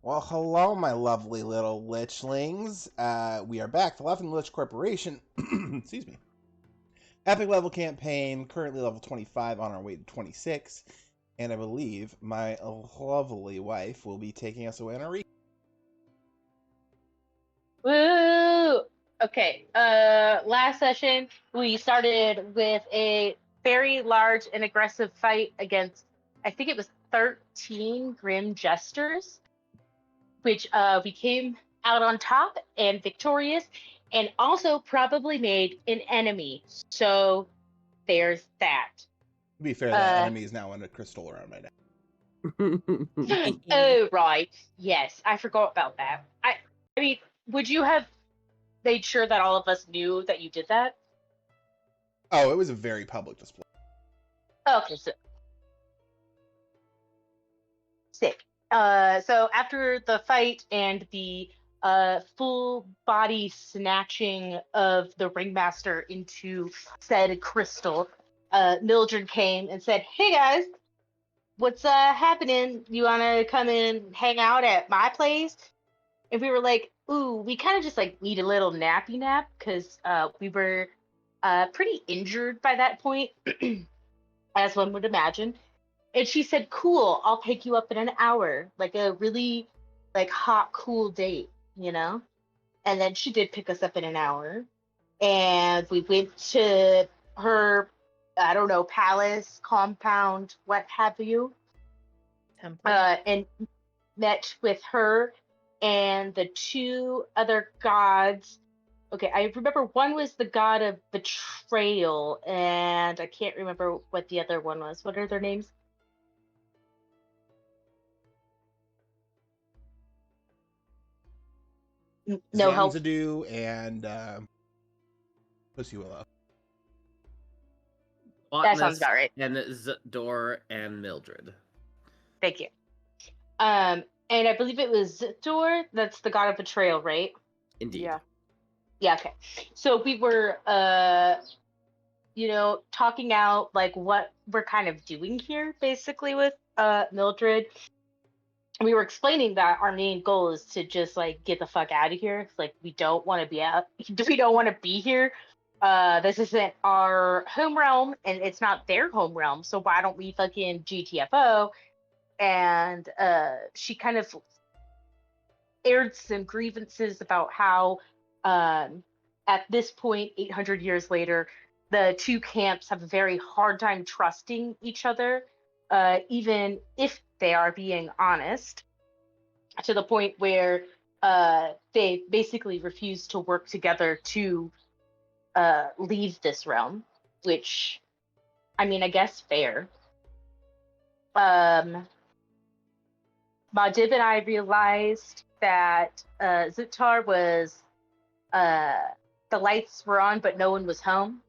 Well, hello, my lovely little lichlings. We are back. The Leviathan Lich Corporation. Excuse me. Epic level campaign, currently level 25, on our way to 26. And I believe my lovely wife will be taking us away on a Woo! Okay. Last session we started with a very large and aggressive fight against, I think it was 13 Grim Jesters, which we came out on top and victorious, and also probably made an enemy. So there's that. To be fair, that enemy is now in a crystal around my neck. Oh right, yes, I forgot about that. I mean, would you have made sure that all of us knew that you did that? Oh, it was a very public display. Okay, so sick. So after the fight and the full body snatching of the ringmaster into said crystal, Mildred came and said, "Hey guys, what's happening? You wanna come and hang out at my place?" And we were like, "Ooh, we kind of just like need a little nappy nap because we were pretty injured by that point, as one would imagine." And she said, "Cool, I'll pick you up in an hour," like a really like hot, cool date, you know? And then she did pick us up in an hour. And we went to her, I don't know, palace, compound, what have you, Temple. and met with her and the two other gods. Okay, I remember one was the god of betrayal, and I can't remember what the other one was. What are their names? No help. Zamzadu and Pussy Willow. That sounds about right. And Zdor and Mildred. Thank you. And I believe it was Zitor. That's the god of betrayal, right? Indeed. Yeah. Yeah. Okay. So we were, talking out like what we're kind of doing here, basically with Mildred. We were explaining that our main goal is to just like get the fuck out of here. Like we don't want to be out. We don't want to be here. This isn't our home realm, and it's not their home realm. So why don't we fucking GTFO? And she kind of aired some grievances about how, at this point, 800 years later, the two camps have a very hard time trusting each other, even if they are being honest, to the point where they basically refuse to work together to leave this realm, which, I mean, I guess fair. Madib and I realized that Zutar was, the lights were on, but no one was home.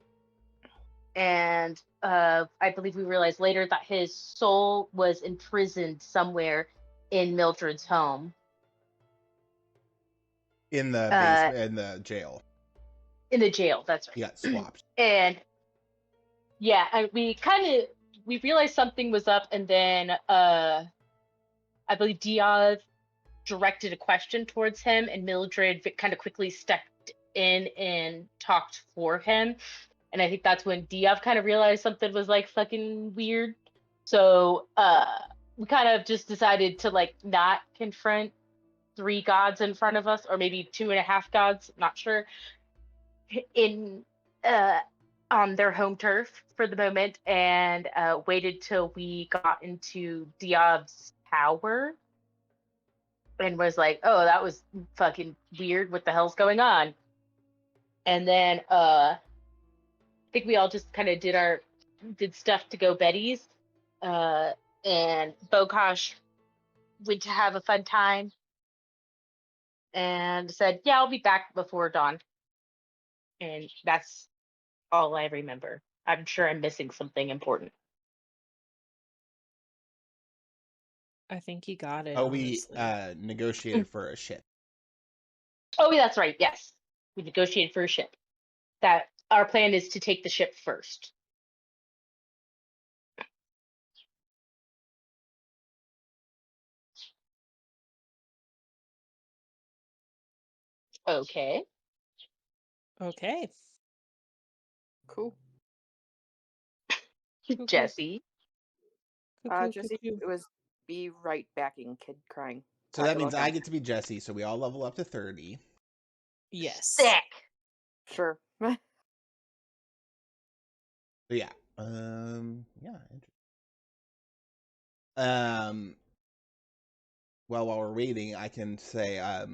And I believe we realized later that his soul was imprisoned somewhere in Mildred's home. In the basement, in the jail. In the jail, that's right. He got swapped. And yeah, we realized something was up, and then I believe Diov directed a question towards him, and Mildred kind of quickly stepped in and talked for him. And I think that's when Diov kind of realized something was like fucking weird. So we kind of just decided to like not confront 3 gods in front of us, or maybe 2.5 gods, not sure, in on their home turf for the moment, and waited till we got into Diov's tower and was like, "Oh, that was fucking weird. What the hell's going on?" And then I think we all just kind of did stuff to go Betty's, and Bokosh went to have a fun time and said, "Yeah, I'll be back before dawn." And that's all I remember. I'm sure I'm missing something important. I think you got it. Oh, we honestly. negotiated for a ship. Oh, that's right. Yes, we negotiated for a ship. That our plan is to take the ship first. Okay. Okay. Cool. Cool. Jesse. Jesse, it was be right backing kid crying. So Talk that means about I get to be Jesse, so we all level up to 30. Yes. Sick. Sure. But yeah. Yeah. Well, while we're waiting, I can say I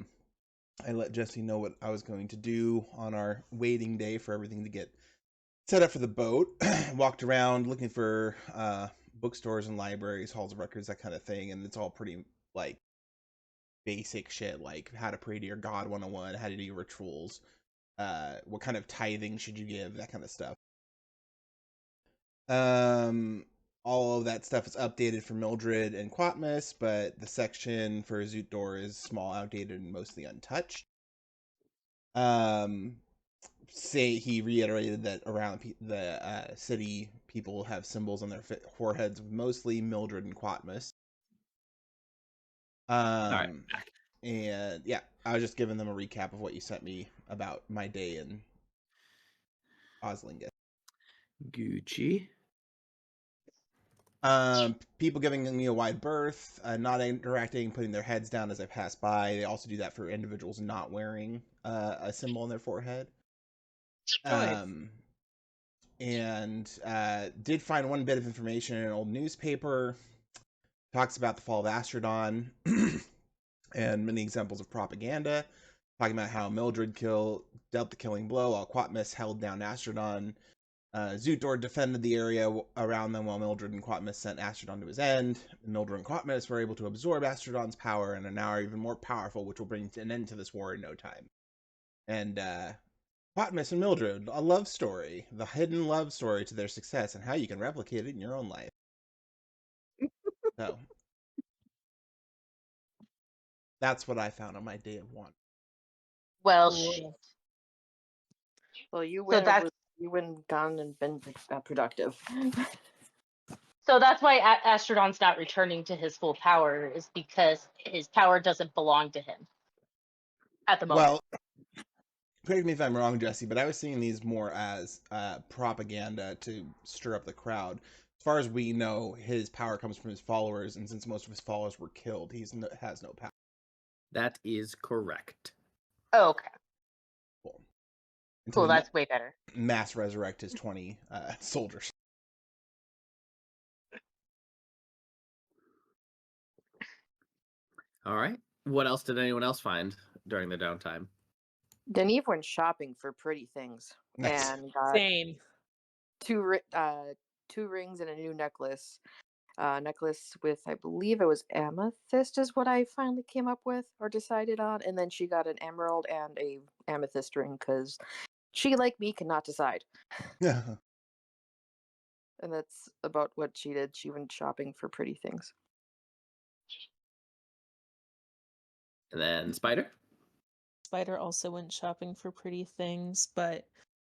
let Jesse know what I was going to do on our waiting day for everything to get set up for the boat. Walked around looking for bookstores and libraries, halls of records, that kind of thing, and it's all pretty like basic shit, like how to pray to your god 101, how to do your rituals, what kind of tithing should you give, that kind of stuff. All of that stuff is updated for Mildred and Quatmus, but the section for Zootdor is small, outdated, and mostly untouched. He reiterated that around the city, people have symbols on their foreheads, mostly Mildred and Quatmus. All right. And yeah, I was just giving them a recap of what you sent me about my day in Oslinga. Gucci. People giving me a wide berth, not interacting, putting their heads down as I pass by. They also do that for individuals not wearing a symbol on their forehead. And did find one bit of information in an old newspaper. Talks about the fall of Astrodon and many examples of propaganda. Talking about how Mildred dealt the killing blow while Quatmus held down Astrodon. Zootdor defended the area around them while Mildred and Quatmus sent Astrodon to his end. Mildred and Quatmus were able to absorb Astrodon's power and are now even more powerful, which will bring an end to this war in no time. And Quatmus and Mildred, a love story, the hidden love story to their success and how you can replicate it in your own life. So, that's what I found on my day of one. Well, Cool. shit. Well, you So win, gone and been productive. So that's why Astrodon's not returning to his full power, is because his power doesn't belong to him at the moment. Well, correct me if I'm wrong, Jesse, but I was seeing these more as propaganda to stir up the crowd. As far as we know, his power comes from his followers, and since most of his followers were killed, he has no power. That is correct. Oh, okay. Cool. Cool, that's way better. Mass resurrect his 20 soldiers. All right. What else did anyone else find during the downtime? Nineve went shopping for pretty things Nice. and got Same. two rings and a new necklace. Necklace with, I believe it was amethyst is what I finally came up with or decided on, and then she got an emerald and a amethyst ring because she, like me, cannot decide. And that's about what she did. She went shopping for pretty things. And then Spider? Spider also went shopping for pretty things, but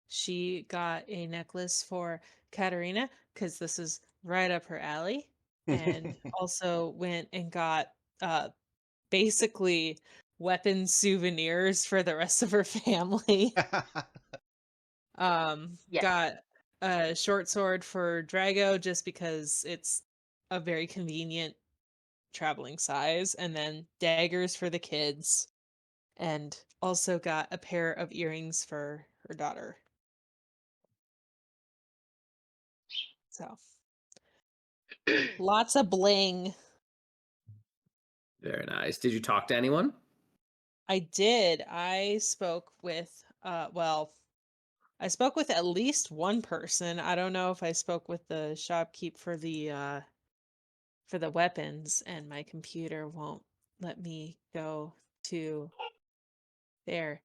she got a necklace for Katarina because this is right up her alley, and also went and got basically weapon souvenirs for the rest of her family. Yes. Got a short sword for Drago just because it's a very convenient traveling size, and then daggers for the kids, and also got a pair of earrings for her daughter. So lots of bling. Very nice. Did you talk to anyone? I did. I spoke with I spoke with at least one person. I don't know if I spoke with the shopkeep for the weapons, and my computer won't let me go to there.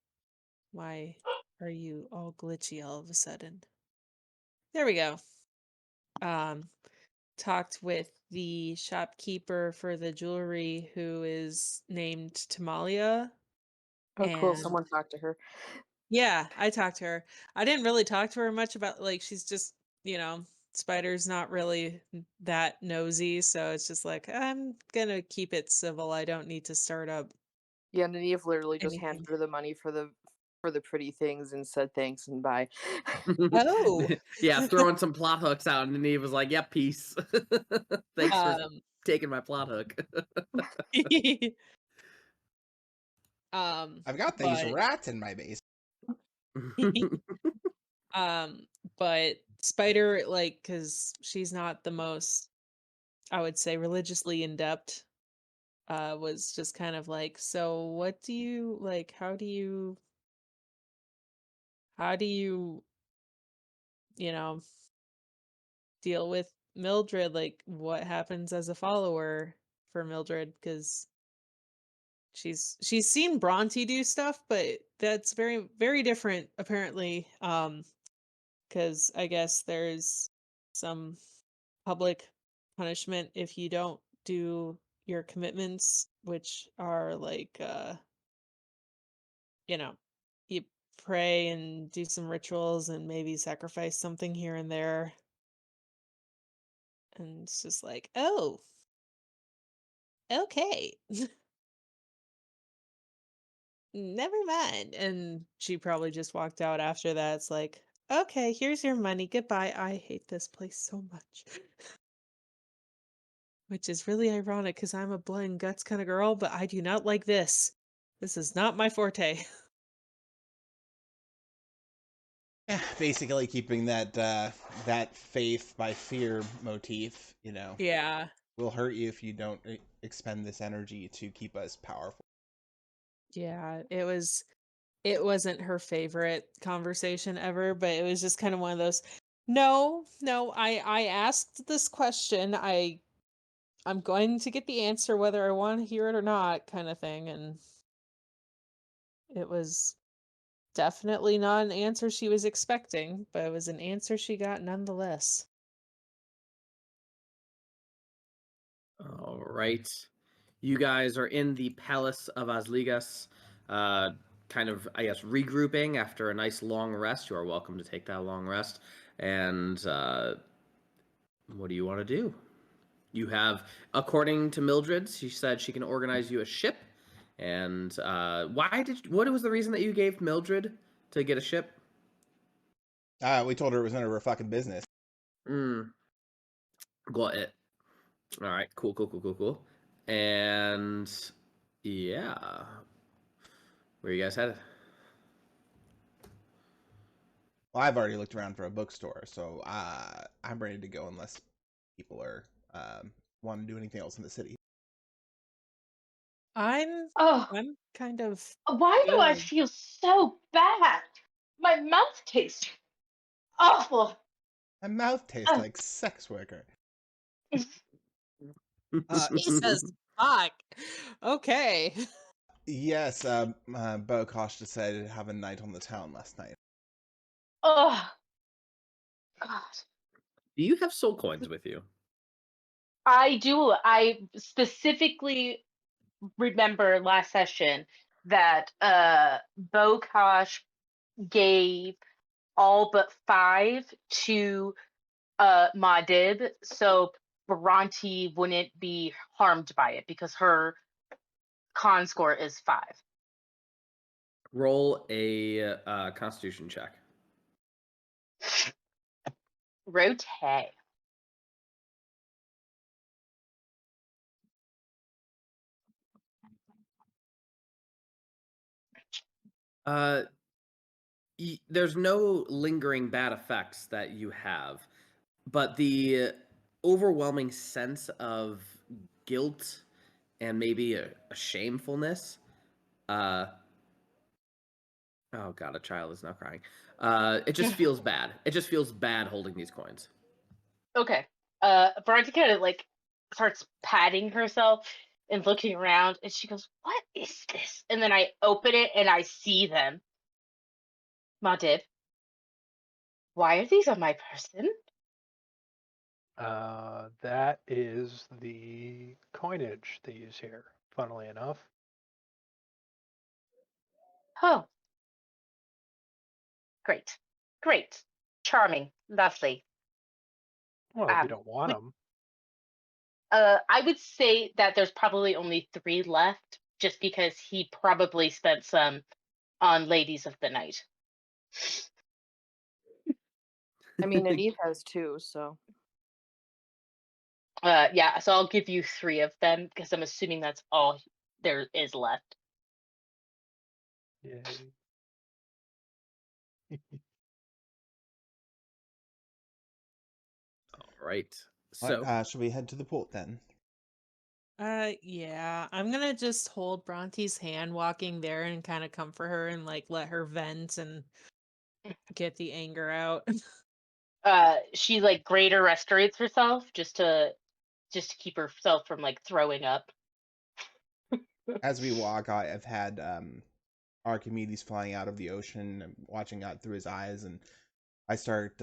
Why are you all glitchy all of a sudden? There we go. Talked with the shopkeeper for the jewelry, who is named Tamalia. Oh, cool. And Someone talked to her. yeah, I talked to her. I didn't really talk to her much about, like, she's just, Spider's not really that nosy, so it's just like, I'm gonna keep it civil. I don't need to start up Yeah, Nineve literally just Anything. handed her the money for the pretty things and said thanks and bye. Oh. Yeah, throwing some plot hooks out, and Eve was like, "Yep, peace. Thanks for taking my plot hook." I've got these but rats in my base. but Spider, like, because she's not the most, I would say, religiously in-depth, was just kind of like, so what do you like, how do you you know deal with Mildred? Like, what happens as a follower for Mildred? Because she's seen Bhranti do stuff, but that's very, very different apparently. Because I guess there's some public punishment if you don't do your commitments, which are like, you know, you pray and do some rituals and maybe sacrifice something here and there. And it's just like, oh, okay. Never mind. And she probably just walked out after that. It's like, okay, here's your money. Goodbye. I hate this place so much. Which is really ironic because I'm a blood and guts kind of girl, but I do not like this. This is not my forte. Yeah, basically keeping that that faith by fear motif. Yeah. Will hurt you if you don't expend this energy to keep us powerful. Yeah. It wasn't her favorite conversation ever, but it was just kind of one of those, no, I asked this question. I'm going to get the answer whether I want to hear it or not, kind of thing. And it was definitely not an answer she was expecting, but it was an answer she got nonetheless. All right. You guys are in the Palace of Asligas, kind of, I guess, regrouping after a nice long rest. You are welcome to take that long rest. And what do you want to do? You have, according to Mildred, she said she can organize you a ship. And what was the reason that you gave Mildred to get a ship? We told her it was none of her fucking business. Got it. All right, cool. And yeah, where you guys headed? Well, I've already looked around for a bookstore, so I'm ready to go unless people are want to do anything else in the city. I'm Oh, kind of why do I good. feel so bad? My mouth tastes awful. My mouth tastes Oh, like sex worker. Jesus, fuck. Okay. Yes, Bokosh decided to have a night on the town last night. oh, God. Do you have soul coins with you? I do. I specifically remember last session that Bokosh gave all but 5 to Muad, so Bhranti wouldn't be harmed by it because her con score is 5. Roll a Constitution check. Rotate. There's no lingering bad effects that you have, but the overwhelming sense of guilt and maybe a shamefulness. Oh God, a child is now crying. It just feels bad. It just feels bad holding these coins. Okay. Bhranti kind of like starts patting herself and looking around, and she goes, "What is this?" And then I open it and I see them. Muad, why are these on my person? That is the coinage they use here, funnily enough. Oh, great, charming, lovely. Well, if you don't want them. I would say that there's probably only 3 left just because he probably spent some on Ladies of the Night. I mean, Nineve has 2, so. Yeah, so I'll give you 3 of them because I'm assuming that's all there is left. Yay. All right. All So right, should we head to the port then? Yeah, I'm gonna just hold Bronte's hand walking there and kind of comfort her and like let her vent and get the anger out. She like greater restorates herself just to keep herself from like throwing up. As we walk, I have had Archimedes flying out of the ocean, and watching out through his eyes, and I start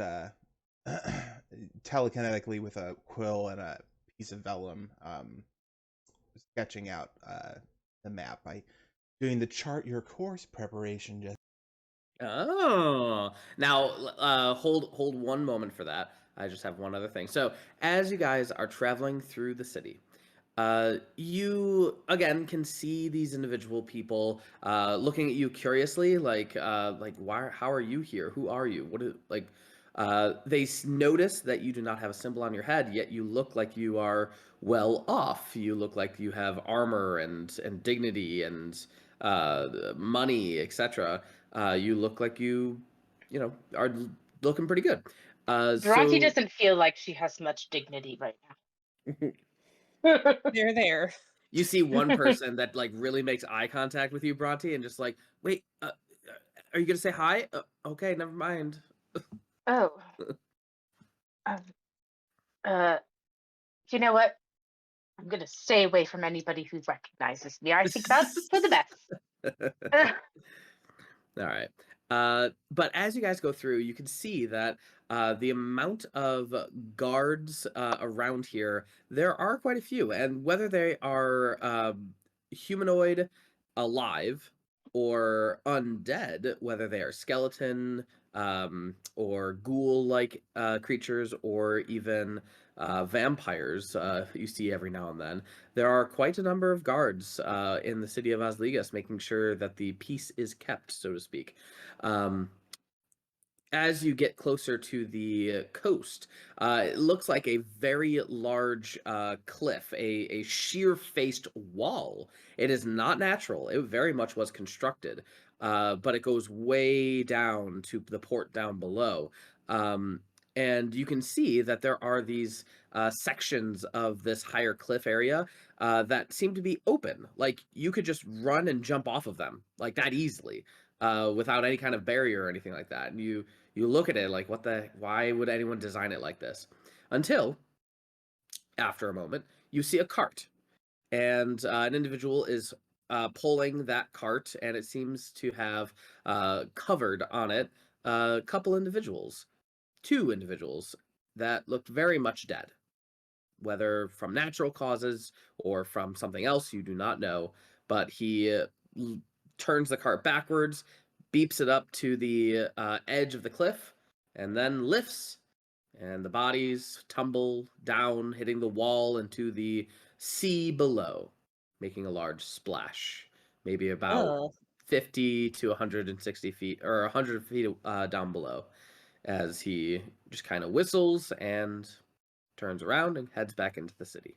telekinetically with a quill and a piece of vellum, sketching out the map by doing the chart your course preparation. Just Oh, now hold one moment for that. I just have one other thing. So, as you guys are traveling through the city, you again can see these individual people looking at you curiously, like why? How are you here? Who are you? What is like? They notice that you do not have a symbol on your head, yet you look like you are well off. You look like you have armor and dignity and money, etc. You look like you know, are looking pretty good. Bhranti So doesn't feel like she has much dignity right now. They're there. you see one person that like really makes eye contact with you, Bronte, and just like, wait, are you gonna say hi? Okay, never mind. Oh, um, uh, you know what? I'm gonna stay away from anybody who recognizes me. I think that's for the best. All right. But as you guys go through, you can see that the amount of guards around here, there are quite a few. And whether they are humanoid, alive, or undead, whether they are skeleton or ghoul-like creatures, or even vampires you see every now and then, there are quite a number of guards in the city of Osligas, making sure that the peace is kept, so to speak. Um, as you get closer to the coast, it looks like a very large cliff, a sheer-faced wall. It is not natural. It very much was constructed, but it goes way down to the port down below. Um, and you can see that there are these sections of this higher cliff area that seem to be open. Like you could just run and jump off of them like that easily, without any kind of barrier or anything like that. And you look at it like, why would anyone design it like this? Until, after a moment, you see a cart, and an individual is pulling that cart, and it seems to have covered on it a couple individuals, 2 individuals that look very much dead, whether from natural causes or from something else you do not know. But he turns the cart backwards, beeps it up to the edge of the cliff, and then lifts, and the bodies tumble down, hitting the wall into the sea below, making a large splash, maybe about Oh. 50 to 160 feet, or 100 feet down below, as he just kind of whistles and turns around and heads back into the city.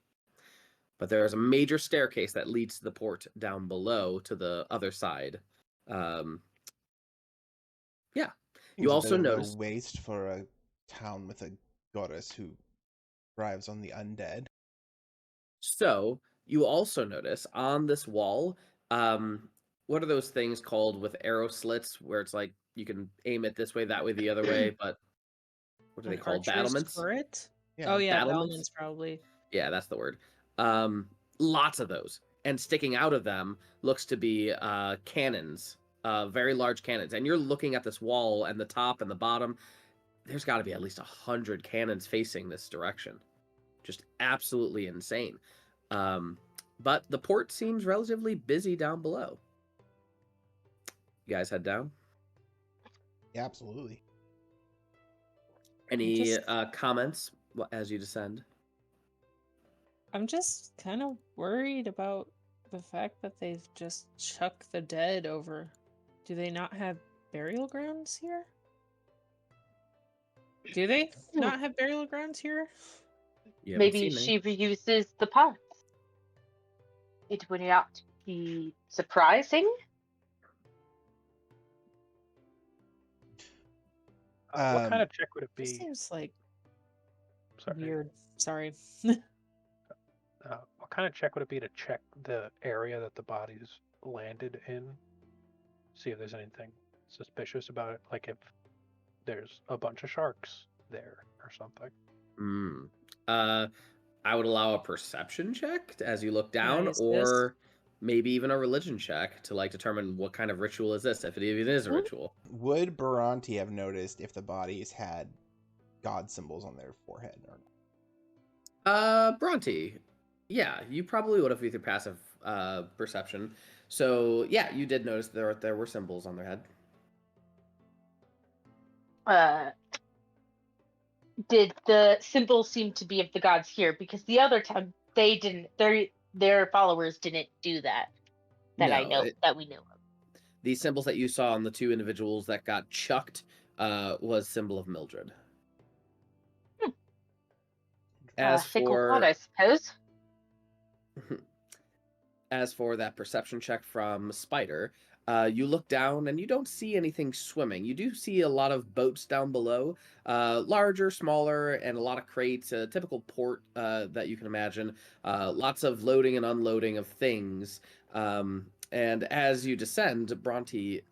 But there is a major staircase that leads to the port down below to the other side. Um, yeah. seems You a also bit of a notice. waste for a town with a goddess who thrives on the undead. So you also notice on this wall, what are those things called with arrow slits where it's like you can aim it this way, that way, the other way, but what are they An called? archer's Battlements? turret? Yeah. Oh yeah, Battlements? battlements probably. Yeah, that's the word. Lots of those. And sticking out of them looks to be cannons, very large cannons. And you're looking at this wall, and the top and the bottom, there's got to be at least 100 cannons facing this direction. Just absolutely insane. But the port seems relatively busy down below. You guys head down? Yeah, absolutely. Any comments as you descend? I'm just kind of worried about The fact that they've just chucked the dead over. Do they not have burial grounds here? Do they not have burial grounds here? You haven't Maybe seen any. she reuses the parts. It would not be surprising. What kind of check would it This be? seems like Sorry. weird. Sorry. What kind of check would it be to check the area that the body's landed in? See if there's anything suspicious about it, like if there's a bunch of sharks there or something. I would allow a perception check as you look down, Nice. or maybe even a religion check to like determine what kind of ritual is this, if it even is a ritual. Would Bhranti have noticed if the bodies had god symbols on their forehead or not? Bhranti. Yeah, you probably would have with your passive perception. So yeah, you did notice there were symbols on their head. Did the symbol seem to be of the gods here? Because the other time they didn't. Their followers didn't do that. I know that we know of. The symbols that you saw on the two individuals that got chucked was symbol of Mildred. As for God, I suppose. As for that perception check from Syder, you look down and you don't see anything swimming. You do see a lot of boats down below, larger, smaller, and a lot of crates, a typical port that you can imagine. Lots of loading and unloading of things. And as you descend, Bhranti,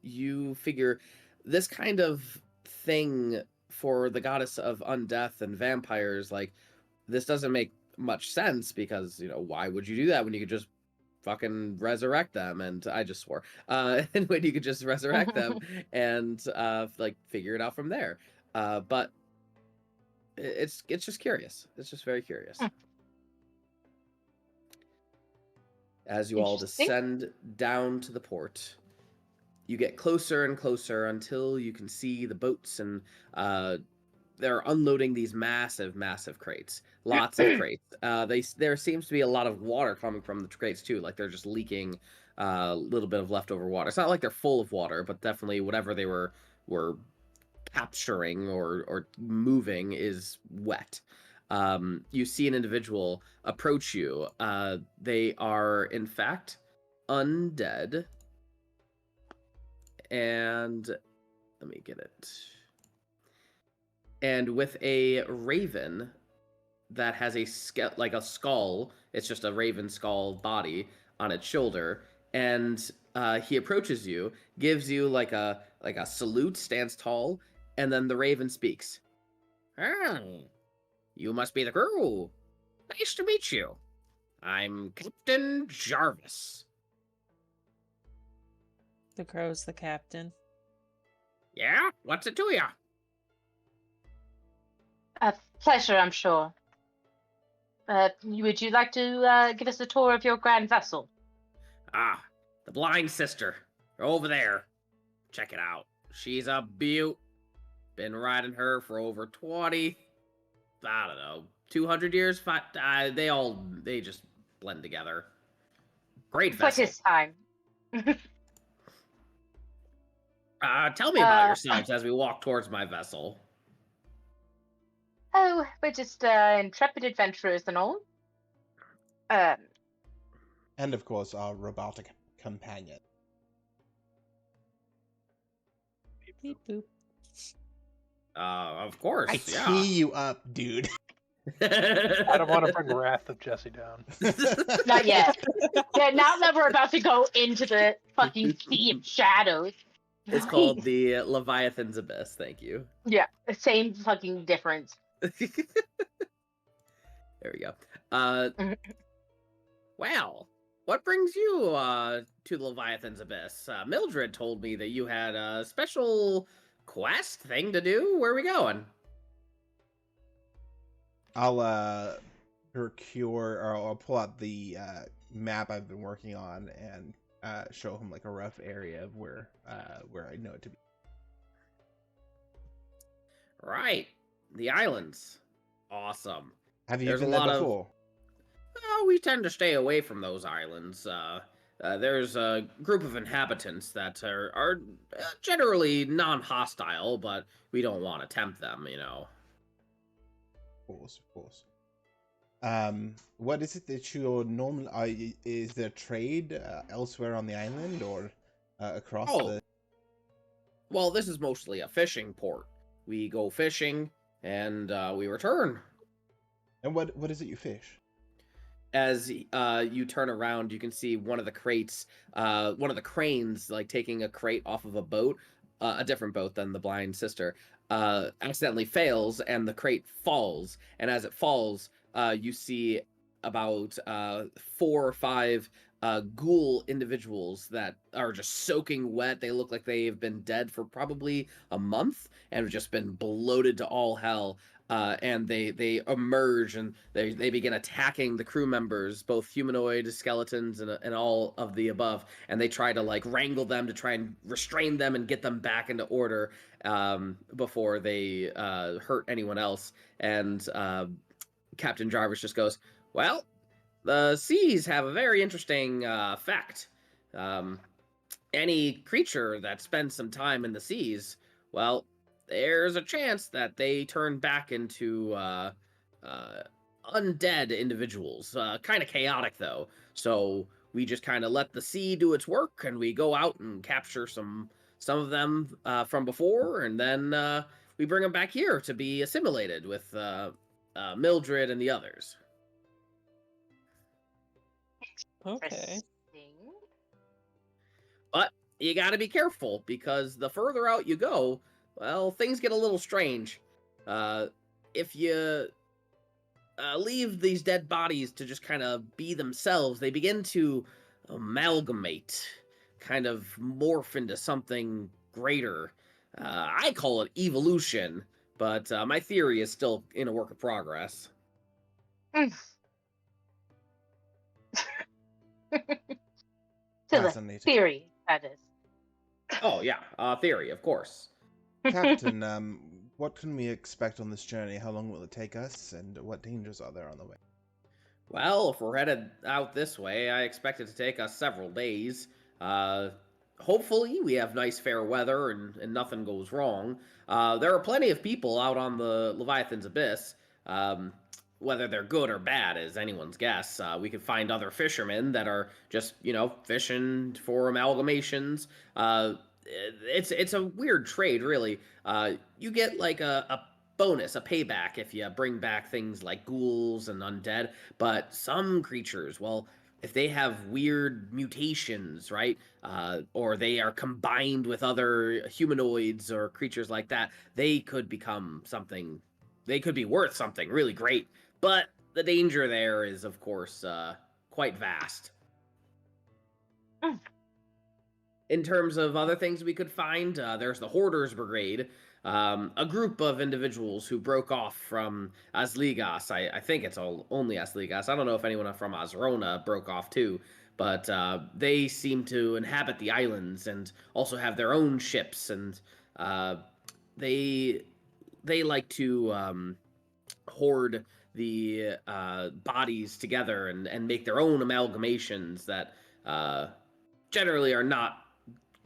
you figure this kind of thing for the goddess of undeath and vampires, like, this doesn't make much sense because, why would you do that when you could just fucking resurrect them? And I just swore. And when you could just resurrect them and figure it out from there. But it's just curious. It's just very curious. As you all descend down to the port, you get closer and closer until you can see the boats, and they're unloading these massive, massive crates. Lots of crates. There seems to be a lot of water coming from the crates too. Like they're just leaking a little bit of leftover water. It's not like they're full of water, but definitely whatever they were capturing or moving is wet. You see an individual approach you. They are, in fact, undead. And let me get it. And with a raven that has a skull, it's just a raven skull body on its shoulder, and he approaches you, gives you like a salute, stands tall, and then the raven speaks. You must be the crew. Nice to meet you. I'm Captain Jarvis. The crow's the captain. Yeah? What's it to ya? A pleasure, I'm sure. Would you like to give us a tour of your grand vessel? Ah, the blind sister. Over there. Check it out. She's a beaut. Been riding her for over 20... I don't know, 200 years? They just blend together. Great vessel. It's like his time. Tell me about yourselves as we walk towards my vessel. Oh, we're just intrepid adventurers and all. And of course, our robotic companion. Beep boop. Of course, I yeah. tee you up, dude. I don't want to bring Wrath of Jesse down. Not yet. Yeah, now that we're about to go into the fucking sea of shadows. It's called the Leviathan's Abyss, thank you. Yeah, same fucking difference. There we go. Well, what brings you to the Leviathan's Abyss? Mildred told me that you had a special quest thing to do. Where are we going? I'll procure, or I'll pull out the map I've been working on and show him like a rough area of where I know it to be. Right, the islands. Awesome. Have you There's been a there lot before? We tend to stay away from those islands. There's a group of inhabitants that are generally non-hostile, but we don't want to tempt them, you know. Of course, of course. What is it that you're normally? Is there trade elsewhere on the island or across the? Well, this is mostly a fishing port. We go fishing and we return. And what is it you fish? As you turn around, you can see one of the crates, one of the cranes, like taking a crate off of a boat, a different boat than the blind sister, accidentally fails, and the crate falls. And as it falls, you see about 4 or 5 ghoul individuals that are just soaking wet. They look like they've been dead for probably a month and have just been bloated to all hell. And they emerge and they begin attacking the crew members, both humanoid, skeletons, and all of the above. And they try to like wrangle them to try and restrain them and get them back into order before they hurt anyone else. And Captain Jarvis just goes, "Well, the seas have a very interesting fact. Any creature that spends some time in the seas, well, there's a chance that they turn back into undead individuals. Kind of chaotic, though. So we just kind of let the sea do its work, and we go out and capture some of them from before, and then we bring them back here to be assimilated with Mildred and the others." Okay. Interesting. But you got to be careful, because the further out you go, well, things get a little strange. If you leave these dead bodies to just kind of be themselves, they begin to amalgamate, kind of morph into something greater. I call it evolution, but my theory is still in a work of progress. To the Fascinating. theory, that is. Oh, yeah, theory, of course. Captain, what can we expect on this journey? How long will it take us, and what dangers are there on the way? Well, if we're headed out this way, I expect it to take us several days. Hopefully, we have nice fair weather and nothing goes wrong. There are plenty of people out on the Leviathan's Abyss. Whether they're good or bad is anyone's guess. We could find other fishermen that are just, fishing for amalgamations. It's a weird trade, really. You get like a bonus, a payback, if you bring back things like ghouls and undead. But some creatures, well, if they have weird mutations, right, or they are combined with other humanoids or creatures like that, they could become something. They could be worth something really great. But the danger there is, of course, quite vast. In terms of other things we could find, there's the Hoarders Brigade, a group of individuals who broke off from Asligas. I think it's only Asligas. I don't know if anyone from Azrona broke off too, but they seem to inhabit the islands and also have their own ships, and they like to hoard the bodies together and make their own amalgamations that generally are not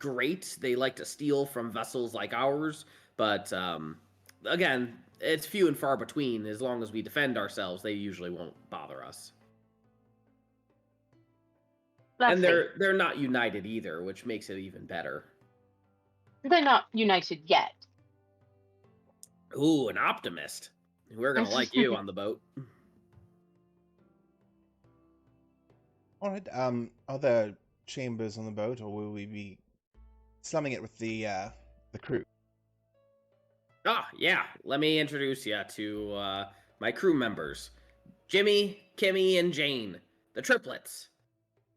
great. They like to steal from vessels like ours, but again, it's few and far between. As long as we defend ourselves, they usually won't bother us. And they're not united either, which makes it even better. They're not united yet. Ooh, an optimist. We're gonna like you on the boat. All right. Are there chambers on the boat, or will we be slumming it with the crew? Ah, yeah. Let me introduce you to my crew members, Jimmy, Kimmy, and Jane, the triplets.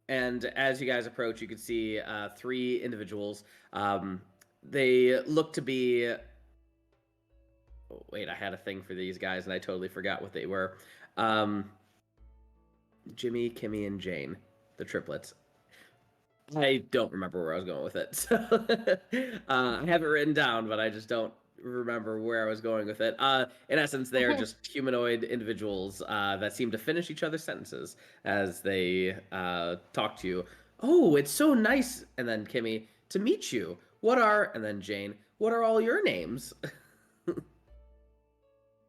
And as you guys approach, you can see 3 individuals. They look to be... Oh, wait, I had a thing for these guys, and I totally forgot what they were. Jimmy, Kimmy, and Jane, the triplets. I don't remember where I was going with it. So, I have it written down, but I just don't remember where I was going with it. In essence, they are just humanoid individuals that seem to finish each other's sentences as they talk to you. Oh, it's so nice. And then Kimmy, to meet you. And then Jane, what are all your names?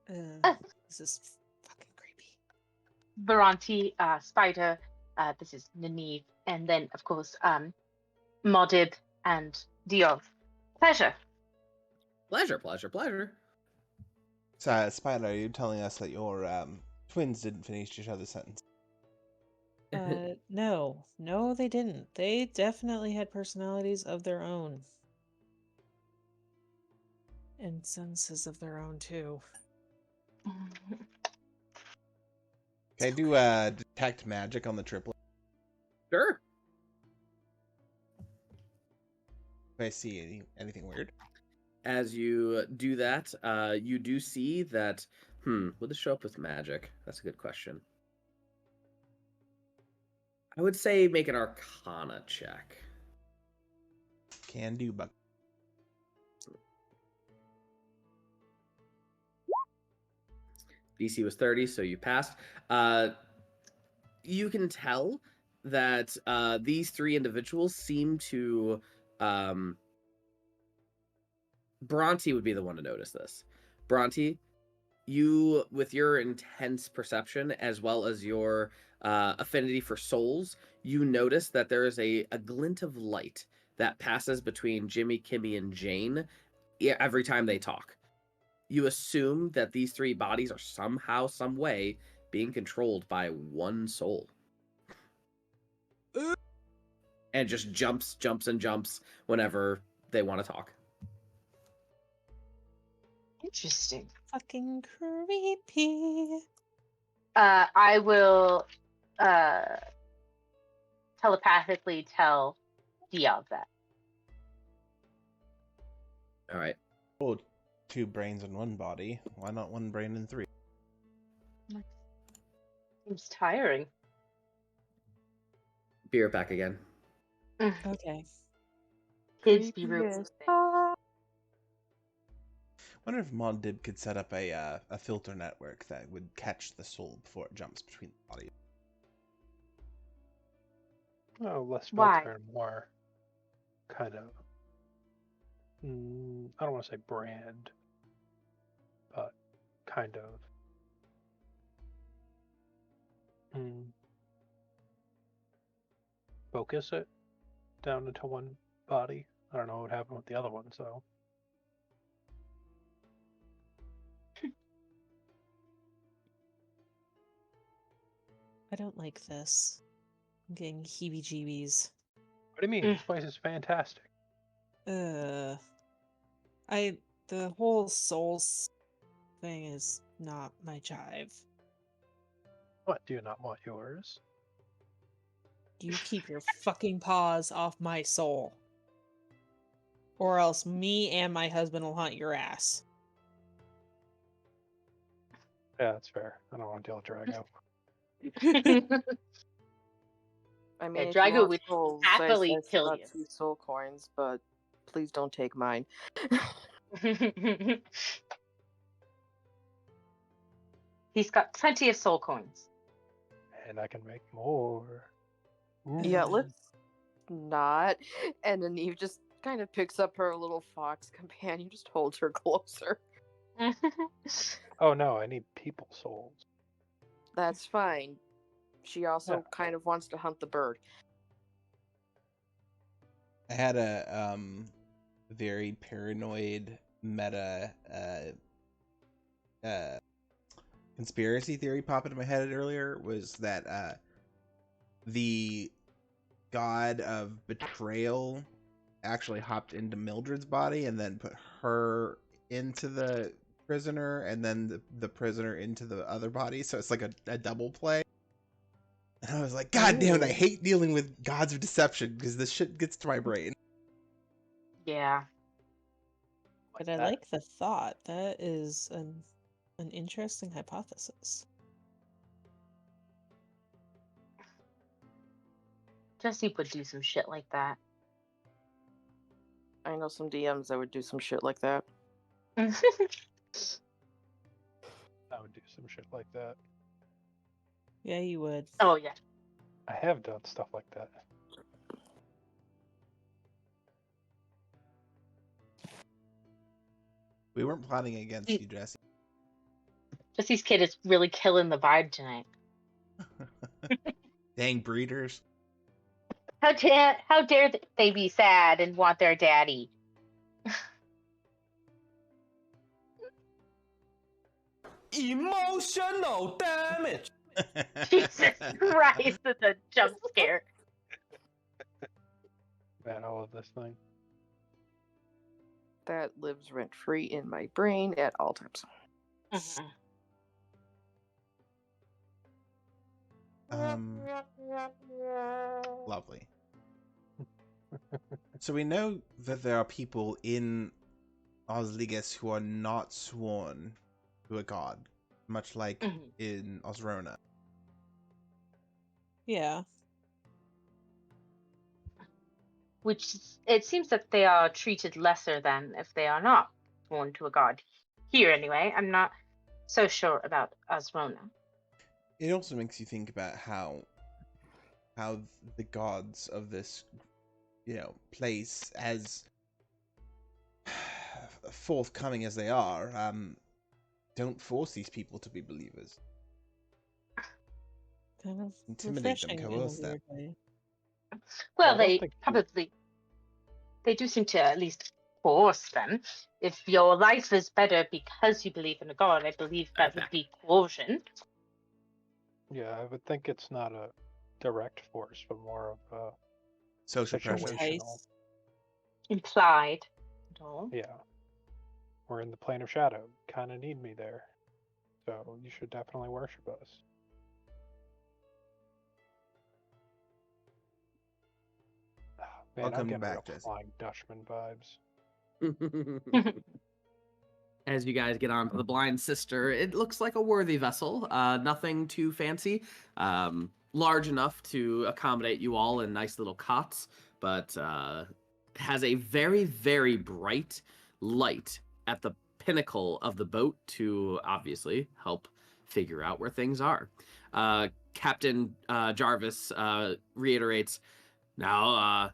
This is fucking creepy. Bhranti, Spider, this is Nineve, and then, of course, Modib and Diov. Pleasure. Pleasure. So, Spider, are you telling us that your twins didn't finish each other's sentence? No, they didn't. They definitely had personalities of their own. And senses of their own, too. Can I do detect magic on the triplet? Sure. Do I see anything weird? As you do that, you do see that. Would this show up with magic? That's a good question. I would say make an Arcana check. Can do, but DC was 30, so you passed. You can tell that these three individuals seem to. Bhranti would be the one to notice this. Bhranti, you, with your intense perception as well as your affinity for souls, you notice that there is a glint of light that passes between Jimmy, Kimmy, and Jane every time they talk. You assume that these three bodies are somehow, some way, being controlled by one soul. And just jumps whenever they want to talk. Interesting. Fucking creepy. I will telepathically tell Diov that. All right. oh, 2 brains in one body. Why not 1 brain in 3? Seems tiring. Be right back again. Okay. Kids be real. Yes. Wonder if Mondib could set up a filter network that would catch the soul before it jumps between the bodies. Oh, less Why? filter and more kind of. I don't want to say brand, but kind of. Focus it down into one body. I don't know what happened with the other one, so. I don't like this. I'm getting heebie-jeebies. What do you mean? This place is fantastic. The whole souls thing is not my jive. What, do you not want yours? You keep your fucking paws off my soul. Or else me and my husband will hunt your ass. Yeah, that's fair. I don't want to deal with Drago. I mean, if Drago you want would souls, happily I kill got you. 2 soul coins, but please don't take mine. He's got plenty of soul coins. And I can make more. Yeah, let's not. And then Eve just kind of picks up her little fox companion, just holds her closer. Oh no, I need people souls. That's fine. She also kind of wants to hunt the bird. I had a very paranoid meta conspiracy theory pop into my head earlier, was that the god of betrayal actually hopped into Mildred's body and then put her into the prisoner and then the prisoner into the other body, so it's like a double play. And I was like, God damn it, I hate dealing with gods of deception because this shit gets to my brain. Yeah. But I like the thought. That is an interesting hypothesis. Jesse would do some shit like that. I know some DMs that would do some shit like that. I would do some shit like that. Yeah, you would. Oh yeah. I have done stuff like that. We weren't plotting against you, Jesse. Jesse's kid is really killing the vibe tonight. Dang breeders. How dare they be sad and want their daddy? Emotional damage. Jesus Christ, it's a jump scare. Man, I love this thing. That lives rent free in my brain at all times. Mhm. Lovely. So we know that there are people in Osligus who are not sworn to a god, much like Mhm. in Osrona. Yeah. Which it seems that they are treated lesser than if they are not sworn to a god. Here, anyway. I'm not so sure about Osrona. It also makes you think about how the gods of this, place, as forthcoming as they are, don't force these people to be believers. Kind of Intimidate them, refreshing in a coerce them. weird way. Well, I don't they think probably they do seem to at least force them. If your life is better because you believe in a god, I believe that would be coercion. Yeah, I would think it's not a direct force, but more of a Social pressure. situational. Entice. Implied. at all. Yeah. We're in the plane of shadow. Kind of need me there. So you should definitely worship us. Ah, man, Welcome I'm getting back, real Jesse. Flying Dutchman vibes. As you guys get onto the Blind Sister, it looks like a worthy vessel. Nothing too fancy. Large enough to accommodate you all in nice little cots, but has a very, very bright light at the pinnacle of the boat to obviously help figure out where things are. Captain Jarvis reiterates, now,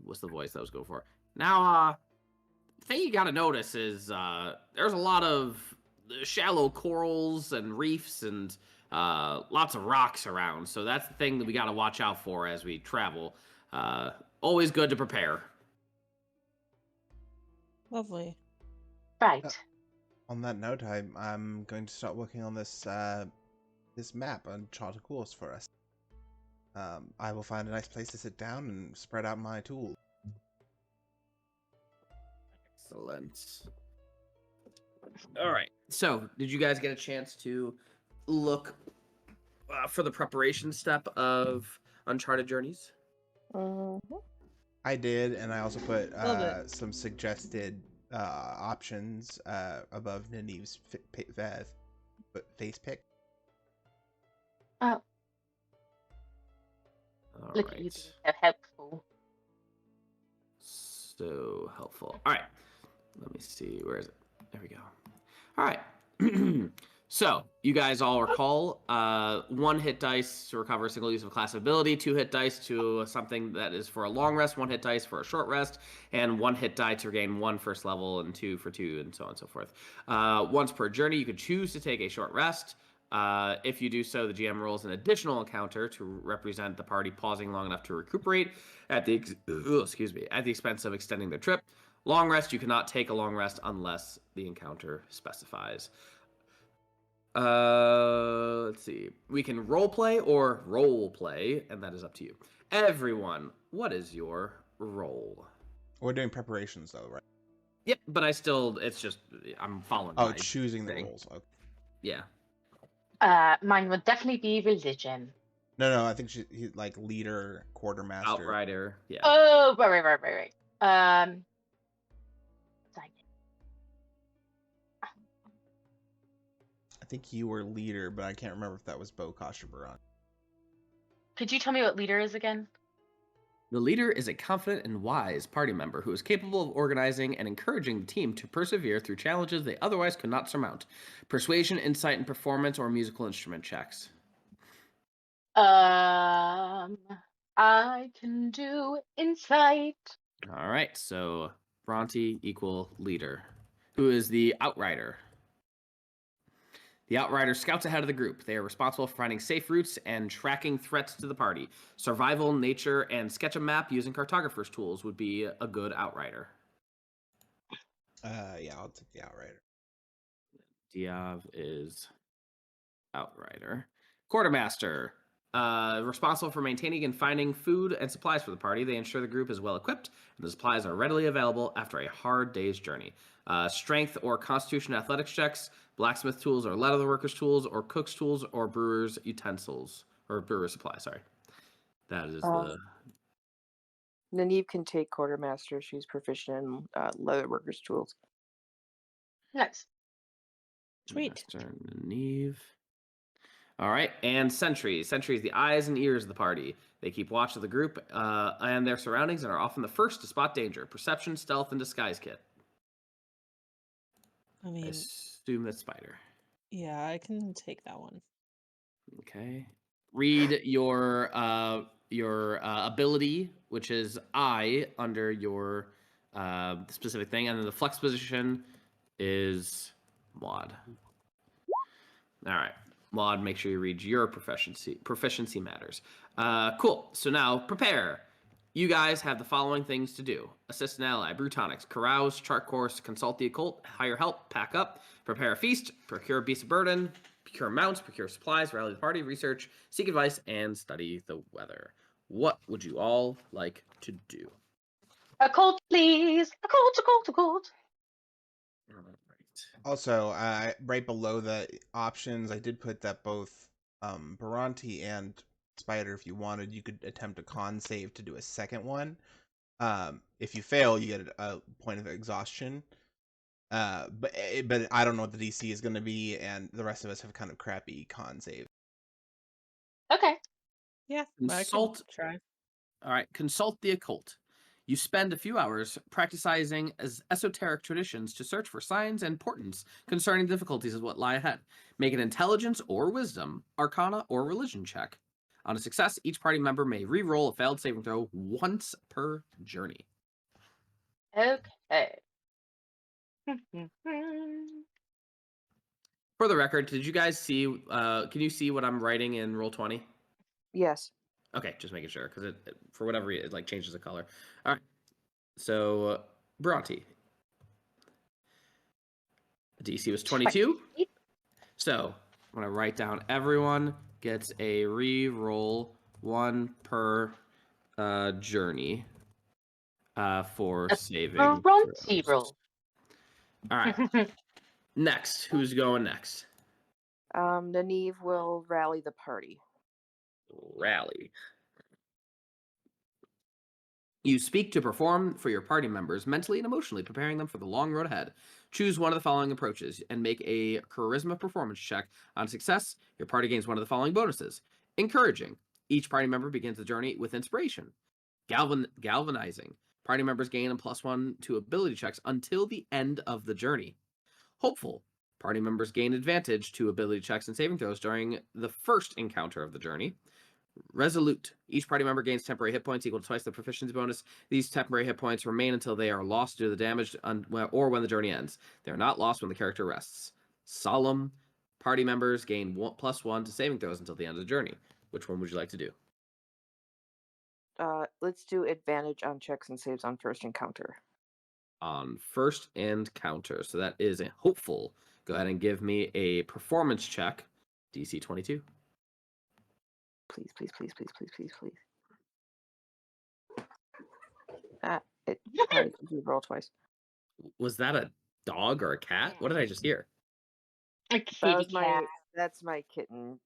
what's the voice I was going for? Now, thing you gotta notice is there's a lot of shallow corals and reefs and lots of rocks around. So that's the thing that we gotta watch out for as we travel. Always good to prepare. Lovely. Right. On that note, I'm going to start working on this this map and chart a course for us. I will find a nice place to sit down and spread out my tools. Excellent. All right. So, did you guys get a chance to look for the preparation step of Uncharted Journeys? Mm-hmm. I did, and I also put Love it. some suggested options above Nineve's face pick. Oh, All look at you right. being so helpful. So helpful. All right. Let me see. Where is it? There we go. All right. So, you guys all recall 1 hit dice to recover a single use of class ability, 2 hit dice to something that is for a long rest, 1 hit dice for a short rest, and 1 hit die to regain 1 first level, and 2 for 2, and so on and so forth. Once per journey, you can choose to take a short rest. If you do so, the GM rolls an additional encounter to represent the party pausing long enough to recuperate at the expense of extending their trip. Long rest, you cannot take a long rest unless the encounter specifies. Let's see. We can role play or role play, and that is up to you. Everyone, what is your role? We're doing preparations though, right? Yep, but I'm following. Oh, my choosing the thing. roles. Okay. Yeah. Mine would definitely be religion. No, I think he's like leader, quartermaster. Outrider. Yeah. Oh, right. I think you were leader, but I can't remember if that was Bo, Kosh, or Bhranti. Could you tell me what leader is again? The leader is a confident and wise party member who is capable of organizing and encouraging the team to persevere through challenges they otherwise could not surmount. Persuasion, insight, and performance or musical instrument checks. I can do insight. All right, so Bhranti equal leader. Who is the outrider? The outrider scouts ahead of the group. They are responsible for finding safe routes and tracking threats to the party. Survival, nature, and sketch a map using cartographer's tools would be a good outrider. Yeah, I'll take the outrider. Diov is outrider. Quartermaster. Responsible for maintaining and finding food and supplies for the party. They ensure the group is well equipped and the supplies are readily available after a hard day's journey. Strength or constitution athletics checks, blacksmith tools or leather workers tools, or cook's tools or brewer's utensils, or brewer's supplies, sorry. That is the... Nineve can take quartermaster. She's proficient in leatherworker's tools. Nice. Sweet. Master Nineve. All right, and sentry. Sentry is the eyes and ears of the party. They keep watch of the group and their surroundings and are often the first to spot danger. Perception, stealth, and disguise kit. I I mean, assume that's Spider. yeah, I can take that one. Okay. Read your ability, which is I under your specific thing, and then the flex position is Muad. All right. Muad, make sure you read your proficiency. Proficiency matters. Cool. So now prepare. You guys have the following things to do: assist an ally, brew tonics, carouse, chart course, consult the occult, hire help, pack up, prepare a feast, procure a beast of burden, procure mounts, procure supplies, rally the party, research, seek advice, and study the weather. What would you all like to do? Occult, please. Occult. All right. Also, right below the options, I did put that both Bhranti and Spider, if you wanted, you could attempt a con save to do a second one. If you fail, you get a point of exhaustion. But I don't know what the DC is going to be, and the rest of us have kind of crappy con save. Okay. Yeah, Consult. I can try. All right, consult the occult. You spend a few hours practicing as esoteric traditions to search for signs and portents concerning difficulties of what lie ahead. Make an intelligence or wisdom, arcana or religion check. On a success, each party member may re-roll a failed saving throw once per journey. Okay. For the record, did you guys see, can you see what I'm writing in Roll20? Yes. Okay, just making sure, because it for whatever reason, it like changes the color. All right, so Bhranti. DC was 22. So I'm gonna write down everyone gets a re-roll one per journey for saving Bhranti throws. roll. All right. Next, who's going next? Nineve will rally the party. Rally. You speak to perform for your party members, mentally and emotionally preparing them for the long road ahead. Choose one of the following approaches and make a charisma performance check. On success, your party gains one of the following bonuses. Encouraging. Each party member begins the journey with inspiration. Galvanizing. Party members gain a +1 to ability checks until the end of the journey. Hopeful. Party members gain advantage to ability checks and saving throws during the first encounter of the journey. Resolute. Each party member gains temporary hit points equal to twice the proficiency bonus. These temporary hit points remain until they are lost due to the damage or when the journey ends. They are not lost when the character rests. Solemn. Party members gain +1 to saving throws until the end of the journey. Which one would you like to do? Let's do advantage on checks and saves on first encounter. On first encounter. So that is a hopeful. Go ahead and give me a performance check. DC 22. Please. It you roll twice. Was that a dog or a cat? What did I just hear? A kitty cat. That's my kitten.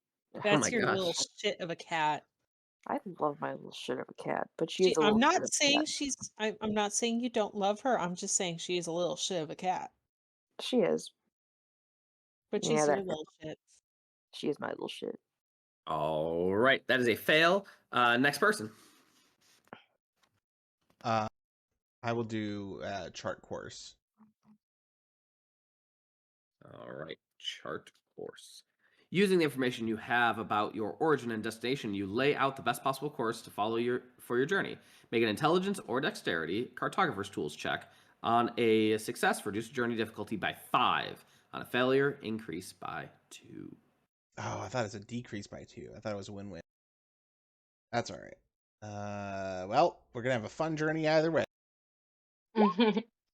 That's my your gosh. little shit of a cat. I love my little shit of a cat, but she's a I'm little shit not of a saying cat. she's. I'm not saying you don't love her. I'm just saying she is a little shit of a cat. She is. But she's Yeah, your that- little shit. She is my little shit. All right, that is a fail. Next person. I will do chart course. All right, chart course. Using the information you have about your origin and destination, you lay out the best possible course to follow for your journey. Make an intelligence or dexterity cartographer's tools check. On a success, reduce journey difficulty by 5. On a failure, increase by 2. Oh, I thought it was a decrease by 2. I thought it was a win-win. That's all right. Well, we're gonna have a fun journey either way.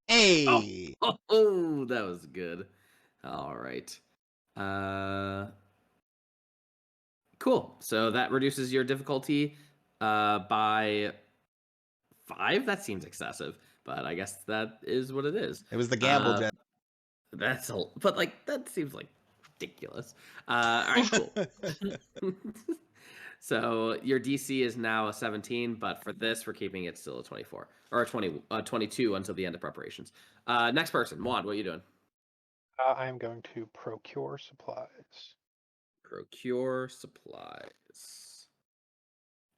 Hey. Oh, that was good. All right. Cool. So that reduces your difficulty by 5. That seems excessive, but I guess that is what it is. It was the gamble, Jen. That's but like that seems like ridiculous. All right, cool. So your DC is now a 17, but for this we're keeping it still a 24 or a 22 until the end of preparations. Next person, Muad, what are you doing? I am going to procure supplies. Procure supplies.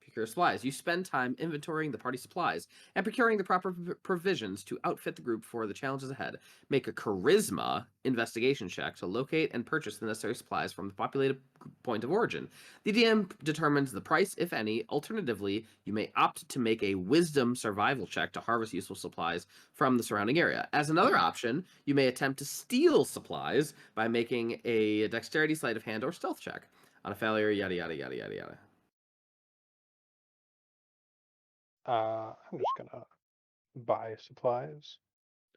Procure supplies. You spend time inventorying the party supplies and procuring the proper provisions to outfit the group for the challenges ahead. Make a charisma investigation check to locate and purchase the necessary supplies from the populated point of origin. The DM determines the price, if any. Alternatively, you may opt to make a wisdom survival check to harvest useful supplies from the surrounding area. As another option, you may attempt to steal supplies by making a dexterity, sleight of hand, or stealth check. On a failure, yada yada yada yada yada. I'm just gonna buy supplies.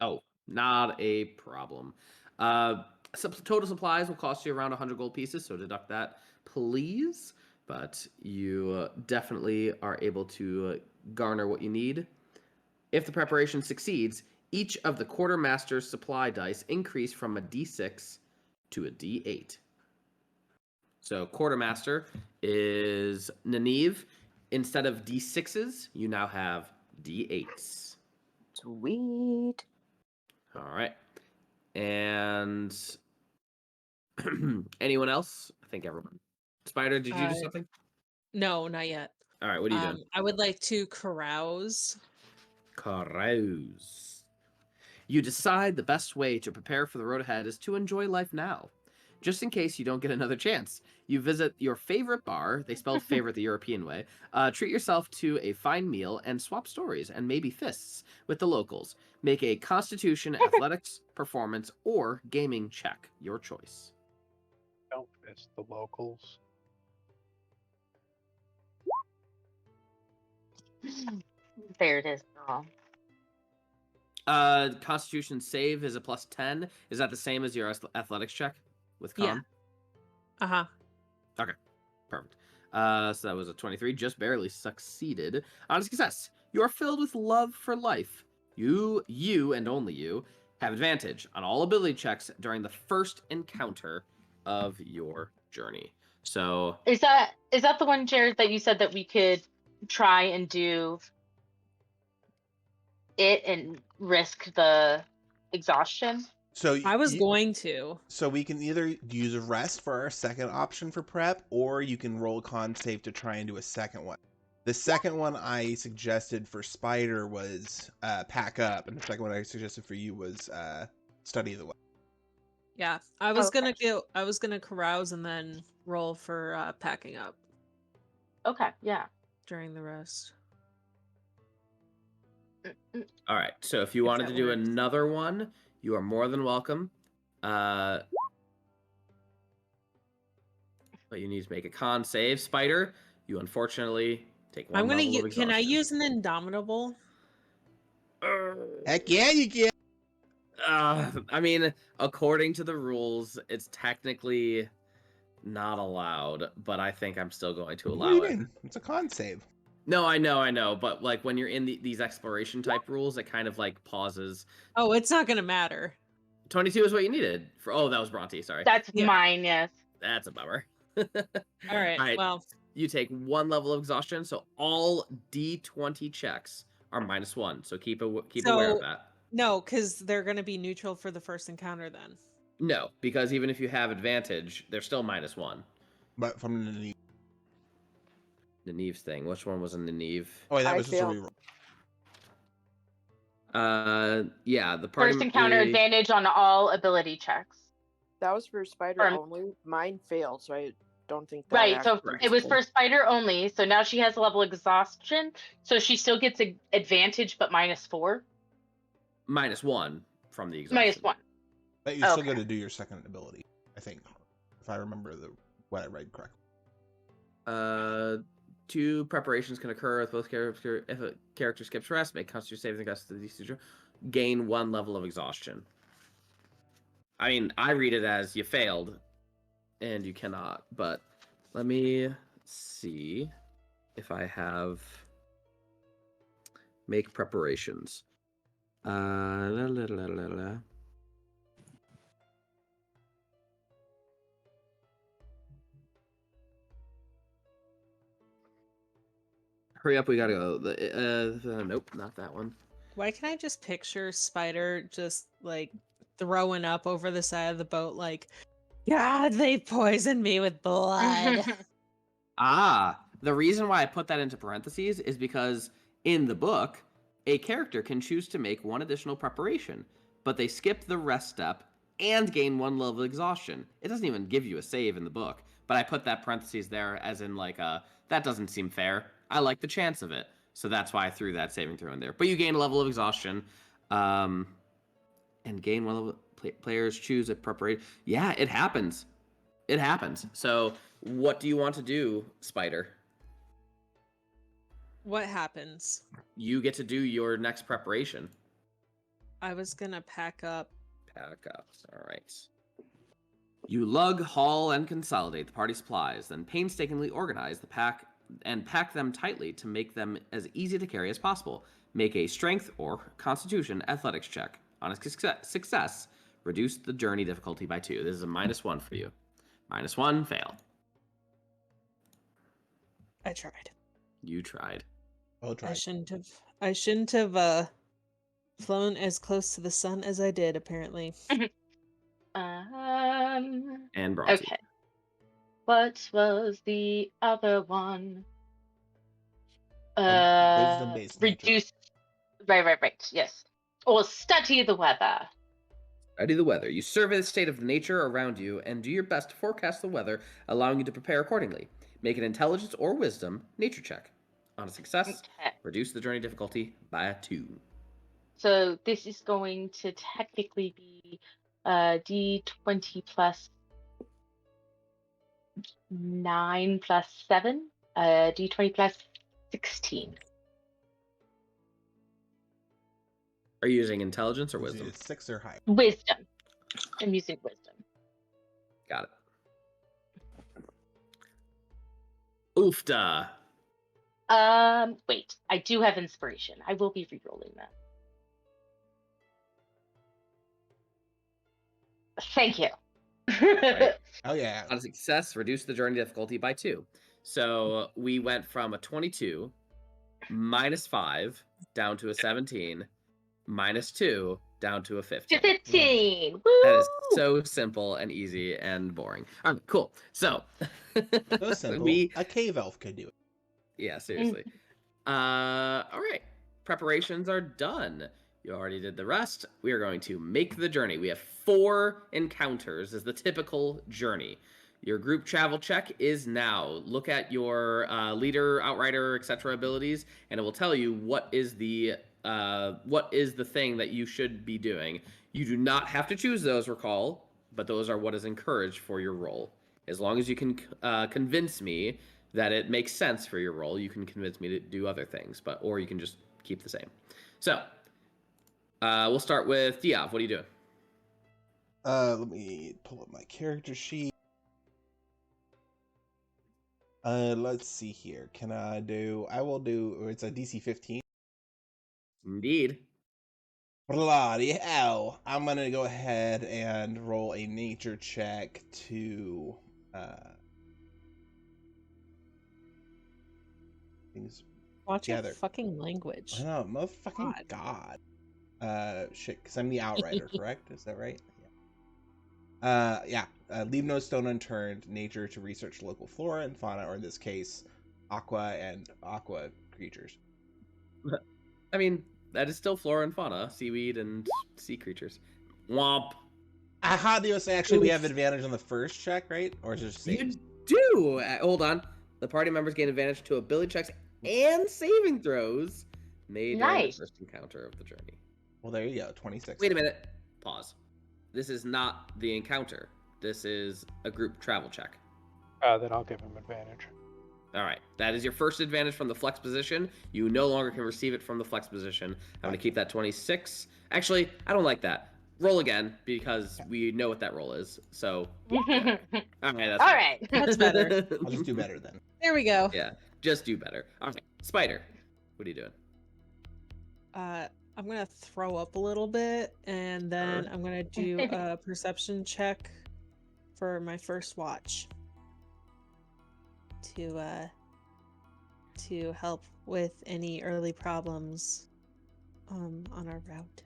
Oh, not a problem. Total supplies will cost you around 100 gold pieces, so deduct that, please. But you definitely are able to garner what you need. If the preparation succeeds, each of the quartermaster's supply dice increase from a d6 to a d8. So quartermaster is Nineve. Instead of d6s, you now have d8s. Sweet. All right. And anyone else? I think everyone. Spider, did you do something? No, not yet. All right, what are you doing? I would like to carouse. Carouse. You decide the best way to prepare for the road ahead is to enjoy life now. Just in case you don't get another chance, you visit your favorite bar, they spelled favorite the European way, treat yourself to a fine meal, and swap stories, and maybe fists, with the locals. Make a constitution, athletics, performance, or gaming check. Your choice. Don't miss the locals. There it is. Oh. Constitution save is a plus 10. Is that the same as your athletics check with con? Yeah. Uh-huh. Okay, perfect. So that was a 23, just barely succeeded. On a success, you are filled with love for life. You, and only you, have advantage on all ability checks during the first encounter of your journey. So Is that the one, Jared, that you said that we could try and do it and risk the exhaustion? So I was going to. So we can either use a rest for our second option for prep, or you can roll a con save to try and do a second one. The second one I suggested for Spider was pack up, and the second one I suggested for you was study the way. Yeah, I was gonna carouse and then roll for packing up Okay, yeah. during the rest. all right. So if you If wanted that to do works. another one, you are more than welcome. But you need to make a con save. Spider, you unfortunately take one I'm gonna level of use. Can I exhaustion. use an indomitable? Heck yeah, you can. I mean, according to the rules, it's technically not allowed, but I think I'm still going to What allow do you it. mean? It's a con save. No, I know, but like when you're in these exploration type rules, it kind of like pauses. Oh, it's not gonna matter. 22 is what you needed for. Oh, that was Bhranti. Sorry, That's Yeah. mine, yes. that's a bummer. All right. All right. Well, You take one level of exhaustion, so all D20 checks are -1. So keep aware of that. no, because they're gonna be neutral for the first encounter then. No, because even if you have advantage, they're still -1. But from the Nineve's thing. Which one was a Nineve? oh wait, that I was just a failed. reroll. Yeah, the party. First encounter advantage on all ability checks. That was for Spider only. Mine failed, so I don't think that. Right, so actually it was cool. for Spider only. So now she has a level exhaustion, so she still gets an advantage, but -4. -1 from the exhaustion. -1. But you still got to do your second ability, I think, if I remember what I read correctly. 2 preparations can occur with both characters. If a character skips rest, make Constitution saving against the DC, gain 1 level of exhaustion. I mean, I read it as you failed, and you cannot. But let me see if I have make preparations. Hurry up, we gotta go. Nope, not that one. Why can I just picture Spider just like throwing up over the side of the boat like, God, they poisoned me with blood. The reason why I put that into parentheses is because in the book, a character can choose to make 1 additional preparation, but they skip the rest step and gain 1 level of exhaustion. It doesn't even give you a save in the book, but I put that parentheses there as in like, that doesn't seem fair. I like the chance of it. So that's why I threw that saving throw in there. But you gain a level of exhaustion, and gain 1 level. Players choose a preparation. Yeah, it happens. It happens. So what do you want to do, Spider? What happens? You get to do your next preparation. I was gonna pack up. Pack up. All right. You lug, haul, and consolidate the party supplies, then painstakingly organize the pack and pack them tightly to make them as easy to carry as possible. Make a strength or constitution athletics check. On a success, reduce the journey difficulty by 2. This is a -1 for you. -1, fail. I tried. You tried. I'll try. I shouldn't have flown as close to the sun as I did, apparently. And Bhranti. Okay. What was the other one? Wisdom-based Reduce. Right. Yes. Or study the weather. Study the weather. You survey the state of nature around you and do your best to forecast the weather, allowing you to prepare accordingly. Make an intelligence or wisdom nature check. On a success, reduce the journey difficulty by 2. So this is going to technically be D20 plus 9 plus 7, D20 plus 16. Are you using intelligence or wisdom? 6 or higher. Wisdom. I'm using wisdom. Got it. Oofda. Wait. I do have inspiration. I will be re-rolling that. Thank you. Right. Oh yeah. On a success, reduce the journey difficulty by 2. So we went from a 22 -5 down to a 17 -2 down to a 15. 15. Woo! That is so simple and easy and boring. All right, cool. So, So simple. A cave elf could do it. Yeah, seriously. All right. Preparations are done. You already did the rest. We are going to make the journey. We have 4 encounters as the typical journey. Your group travel check is now. Look at your leader, outrider, etc. abilities, and it will tell you what is the thing that you should be doing. You do not have to choose those, recall, but those are what is encouraged for your role. As long as you can convince me that it makes sense for your role, you can convince me to do other things, or you can just keep the same. So, we'll start with Diov. What are you doing? Let me pull up my character sheet. Let's see here. I will do, it's a DC 15. Indeed. Bloody hell. I'm gonna go ahead and roll a nature check to, things Watch together. your fucking language. I know, motherfucking God. Shit, because I'm the outrider, correct? Is that right? Yeah. Leave no stone unturned. Nature to research local flora and fauna, or in this case, aqua and aqua creatures. I mean, That is still flora and fauna, seaweed and sea creatures. Womp. Aha, actually, we have Oof. advantage on the first check, right? Or is it just saves? You do. Hold on. The party members gain advantage to ability checks and saving throws made during the Nice. first encounter of the journey. Well, there you go. 26. Wait a minute. Pause. This is not the encounter. This is a group travel check. Then I'll give him advantage. All right. That is your first advantage from the flex position. You no longer can receive it from the flex position. I'm going to keep that 26. Actually, I don't like that. Roll again because we know what that roll is. So, all right. That's All fine. right. That's better. I'll just do better then. There we go. Yeah, just do better. All right. Spider, what are you doing? I'm gonna throw up a little bit, and then Sure. I'm gonna do a perception check for my first watch to help with any early problems on our route.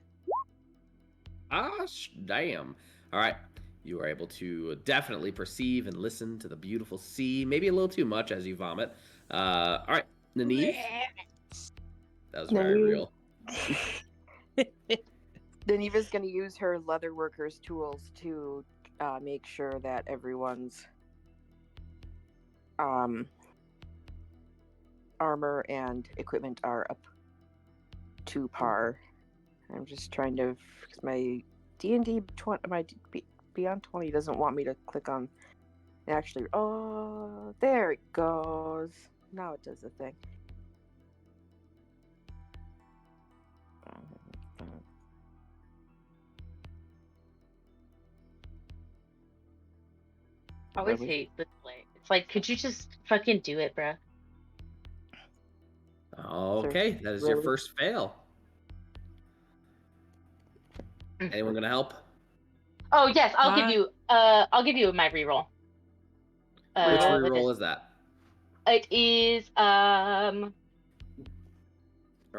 Damn. All right. You are able to definitely perceive and listen to the beautiful sea. Maybe a little too much as you vomit. All right. Nineve. That was very real. Nineve's going to use her leatherworker's tools to make sure that everyone's armor and equipment are up to par. I'm just trying to, because my D&D my Beyond 20 doesn't want me to click on. Actually, oh, there it goes. Now it does the thing. I always hate this play. It's like, could you just fucking do it, bruh? Okay, that is your first fail. Anyone gonna help? Oh yes, I'll give you my reroll. Which reroll is that? It is Or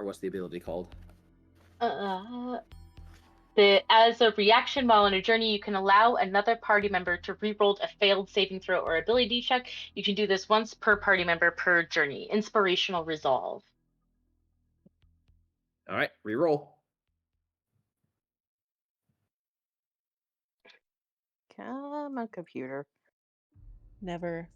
what's the ability called? As a reaction while on a journey, you can allow another party member to reroll a failed saving throw or ability check. You can do this once per party member per journey. Inspirational resolve. All right, reroll. Come on, computer. Never.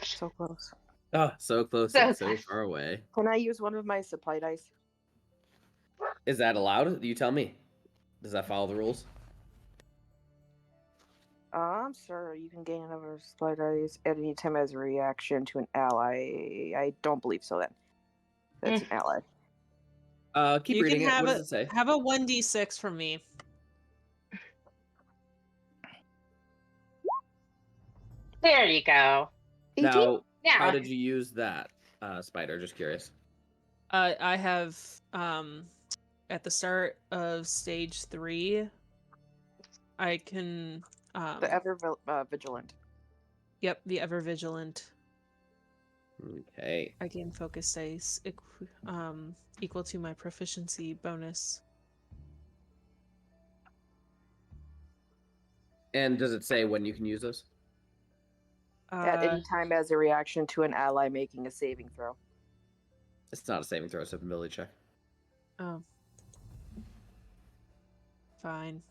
So close. Oh, so close and so far away. Can I use one of my supply dice? Is that allowed? You tell me. Does that follow the rules? Sir, you can gain another supply dice at any time as a reaction to an ally. I don't believe so then. That's an ally. Keep You reading can it. have What does it say? Have a 1d6 from me. There you go. 18? Now, Yeah. how did you use that, Spider? Just curious. I have at the start of stage 3, I can The ever vigilant. Yep, the ever vigilant. Okay. I gain focus dice equal to my proficiency bonus. And does it say when you can use those? At any time as a reaction to an ally making a saving throw. It's not a saving throw, it's an ability check. Oh. Fine.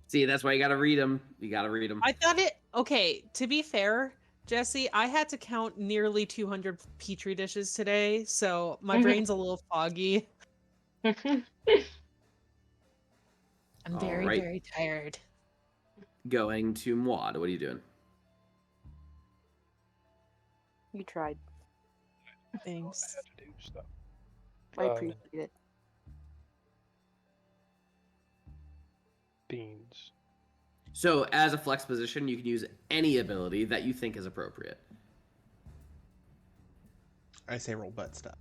See, that's why you gotta read them. You gotta read them. I thought it... Okay, to be fair, Jesse, I had to count nearly 200 Petri dishes today, so my brain's a little foggy. I'm very, Alright. very tired. Going to Muad. What are you doing? You tried. Thanks. I had to do stuff. I appreciate it. Beans. So, as a flex position, you can use any ability that you think is appropriate. I say roll butt stuff.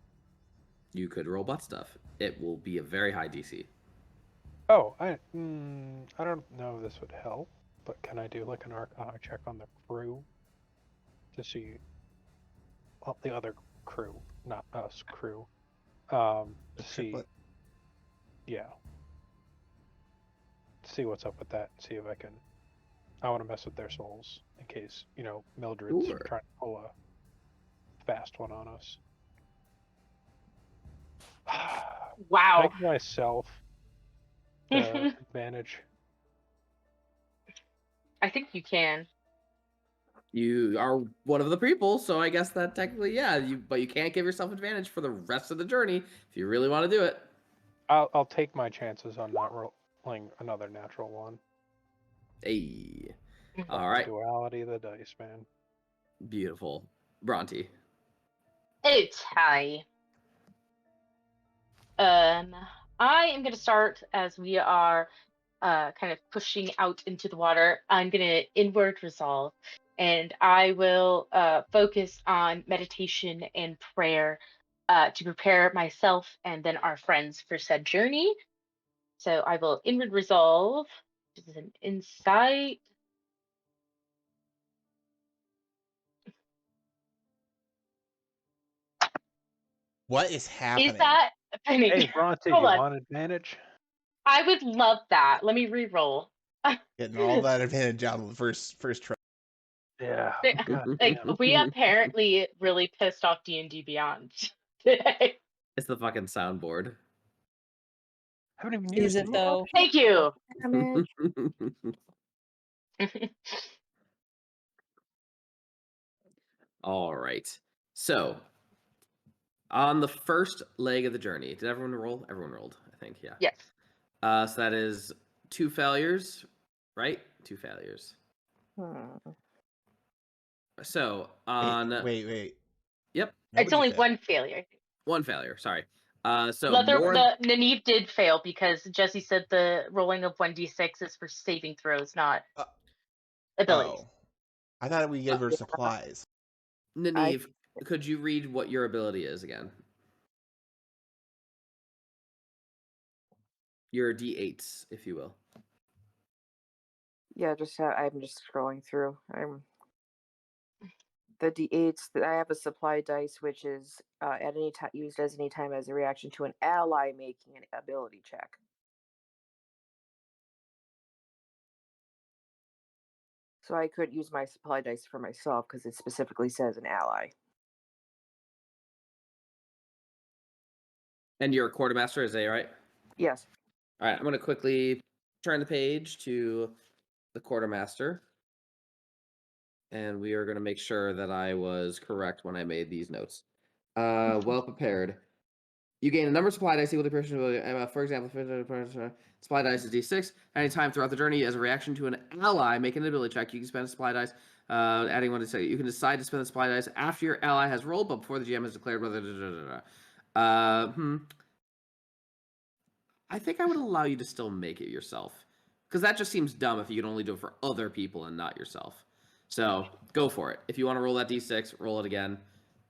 You could roll butt stuff. It will be a very high DC. Oh, I don't know if this would help, but can I do like an Arcana check on the crew to see the other crew, not us crew, to see, Triplet. yeah, see what's up with that. See if I can. I want to mess with their souls in case Mildred's Sure. trying to pull a fast one on us. Wow. I give myself the advantage. I think you can. You are one of the people, so I guess that technically, yeah. But you can't give yourself advantage for the rest of the journey if you really want to do it. I'll take my chances on not rolling another natural one. Hey, Fuck all the right, duality of the dice, man. beautiful, Bhranti. It's high. I am going to start as we are kind of pushing out into the water. I'm going to inward resolve, and I will focus on meditation and prayer to prepare myself and then our friends for said journey. So I will inward resolve. This is an insight. What is happening? Is that? I mean, Hey, Bhranti, hold you on. want advantage? I would love that. Let me re-roll. Getting all that advantage out of the first try. Yeah. God Like damn. we apparently really pissed off D&D Beyond today. It's the fucking soundboard. I haven't even Is used it it. though? Thank you. Damage. All right. So, on the first leg of the journey, did everyone roll? Everyone rolled, I think. Yeah. Yes. So that is 2 failures, right? 2 failures. So on. Wait. Yep. It's Nobody only failed. one failure. 1 failure. Sorry. So The Nineve did fail because Jesse said the rolling of 1d6 is for saving throws, not abilities. Oh, I thought we gave her supplies. Nineve, could you read what your ability is again? Your d8s, if you will. Yeah, I'm just scrolling through. The d8s. I have a supply dice, which is at any time used as any time as a reaction to an ally making an ability check. So I could use my supply dice for myself because it specifically says an ally. And you're a quartermaster, is that right? Yes. All right, I'm going to quickly turn the page to the quartermaster. And we are going to make sure that I was correct when I made these notes. Well prepared. You gain a number of supply dice equal to person ability. For example, supply dice is d6. Anytime throughout the journey, as a reaction to an ally making an ability check, you can spend a supply dice, adding one to say. You can decide to spend the supply dice after your ally has rolled, but before the GM has declared whether. I think I would allow you to still make it yourself, because that just seems dumb if you can only do it for other people and not yourself. So go for it. If you want to roll that d6, roll it again.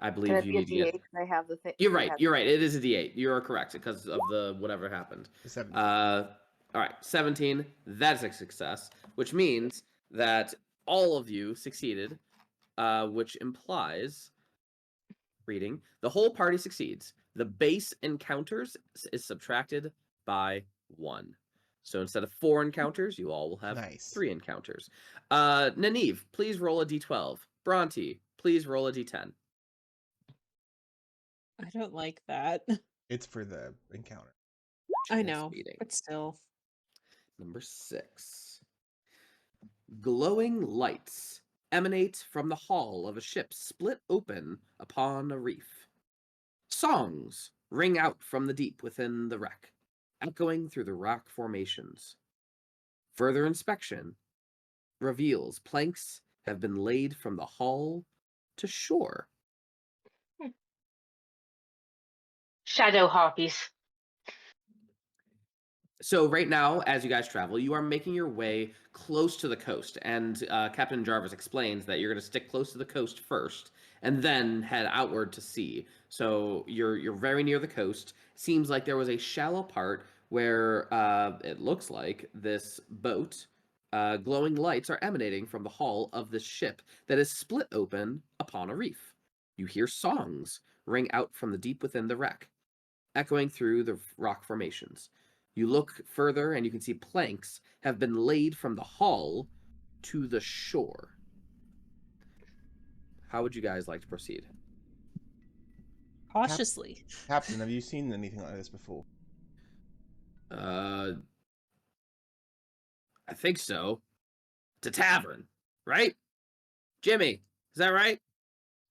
I believe Can it you be a need to get. d8? I have the thing. You're right. You're right. It is a d8. You are correct because of the whatever happened. 17. All right, 17. That's a success, which means that all of you succeeded, which implies reading the whole party succeeds. The base encounters is subtracted by 1. So instead of 4 encounters, you all will have 3 encounters. Nineve, please roll a d12. Bhranti, please roll a d10. I don't like that. It's for the encounter. I know, Meeting. but still. Number 6. Glowing lights emanate from the hull of a ship split open upon a reef. Songs ring out from the deep within the wreck, echoing through the rock formations. Further inspection reveals planks have been laid from the hull to shore. Shadow harpies. So right now, as you guys travel, you are making your way close to the coast, and Captain Jarvis explains that you're going to stick close to the coast first, and then head outward to sea. So you're very near the coast. Seems like there was a shallow part where it looks like this boat, glowing lights are emanating from the hull of this ship that is split open upon a reef. You hear songs ring out from the deep within the wreck, echoing through the rock formations. You look further, and you can see planks have been laid from the hall to the shore. How would you guys like to proceed? Cautiously. Captain, have you seen anything like this before? I think so. It's a tavern, right? Jimmy, is that right?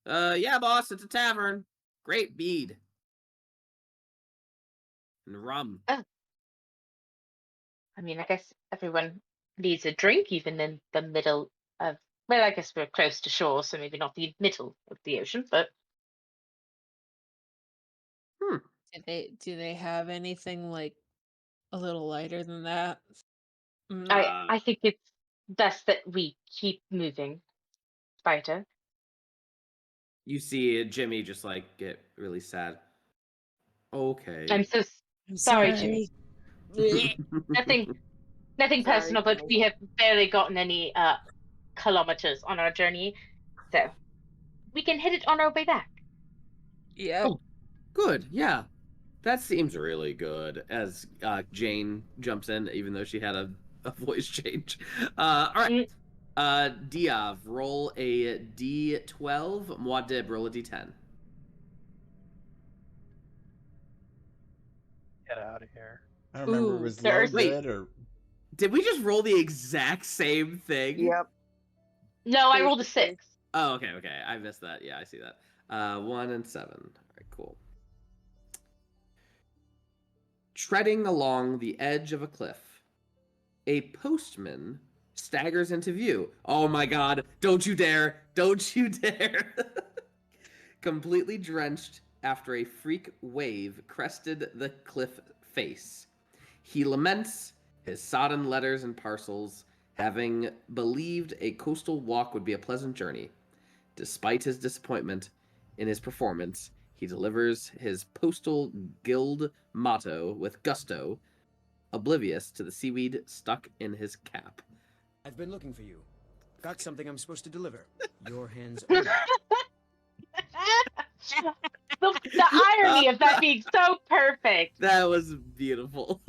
Yeah, boss, it's a tavern. Great mead. And rum. I mean, I guess everyone needs a drink, even in the middle of. Well, I guess we're close to shore, so maybe not the middle of the ocean, but Do they have anything like a little lighter than that? Mm, I think it's best that we keep moving, Spider. You see Jimmy just like get really sad. Okay. I'm so I'm sorry, Jimmy. sorry. Nothing Sorry, personal, but guys. we have barely gotten any kilometers on our journey, so we can hit it on our way back. Yep. Oh, good. Yeah. That seems really good. As Jane jumps in, even though she had a voice change. All right. Diov, roll a d12. Muad'Dib, roll a d10. Get out of here. I don't remember Ooh, it was there low, are- good, or... Did we just roll the exact same thing? Yep. No, I rolled a Basically. 6. Oh, okay. I missed that. Yeah, I see that. 1 and 7. All right, cool. Treading along the edge of a cliff, a postman staggers into view. Oh my god, don't you dare! Don't you dare! Completely drenched after a freak wave crested the cliff face. He laments his sodden letters and parcels, having believed a coastal walk would be a pleasant journey. Despite his disappointment in his performance, he delivers his postal guild motto with gusto, oblivious to the seaweed stuck in his cap. I've been looking for you. Got something I'm supposed to deliver. Your hands on it. The irony of that being so perfect. That was beautiful.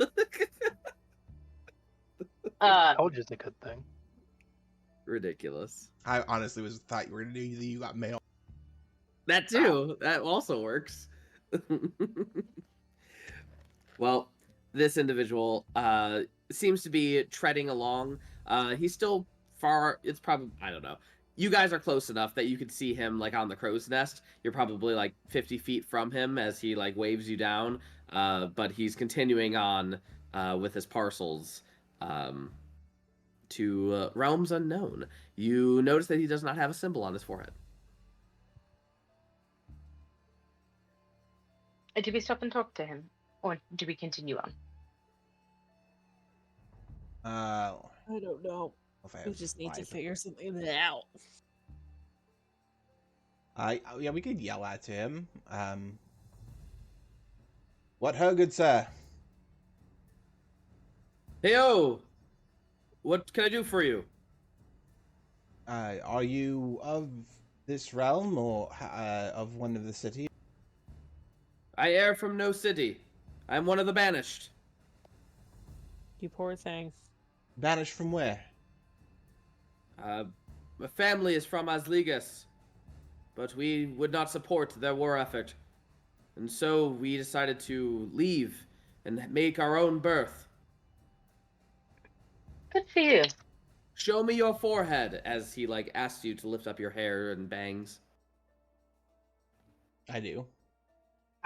Told you it's a good thing. Ridiculous. I honestly thought you were gonna do you got mail. That too. That also works. Well, this individual seems to be treading along. He's still far. It's probably, I don't know. You guys are close enough that you could see him like on the crow's nest. You're probably like 50 feet from him as he like waves you down. But he's continuing on with his parcels to realms unknown. You notice that he does not have a symbol on his forehead. Do we stop and talk to him, or do we continue on? I don't know. If I We have just need to five. figure something out. Yeah, we could yell at him. What ho, good sir? Heyo! What can I do for you? Are you of this realm or of one of the cities? I err from no city. I am one of the banished. You poor thing. Banished from where? My family is from Asligas, but we would not support their war effort. And so we decided to leave and make our own birth. Good for you. Show me your forehead, as he like asks you to lift up your hair and bangs. I do.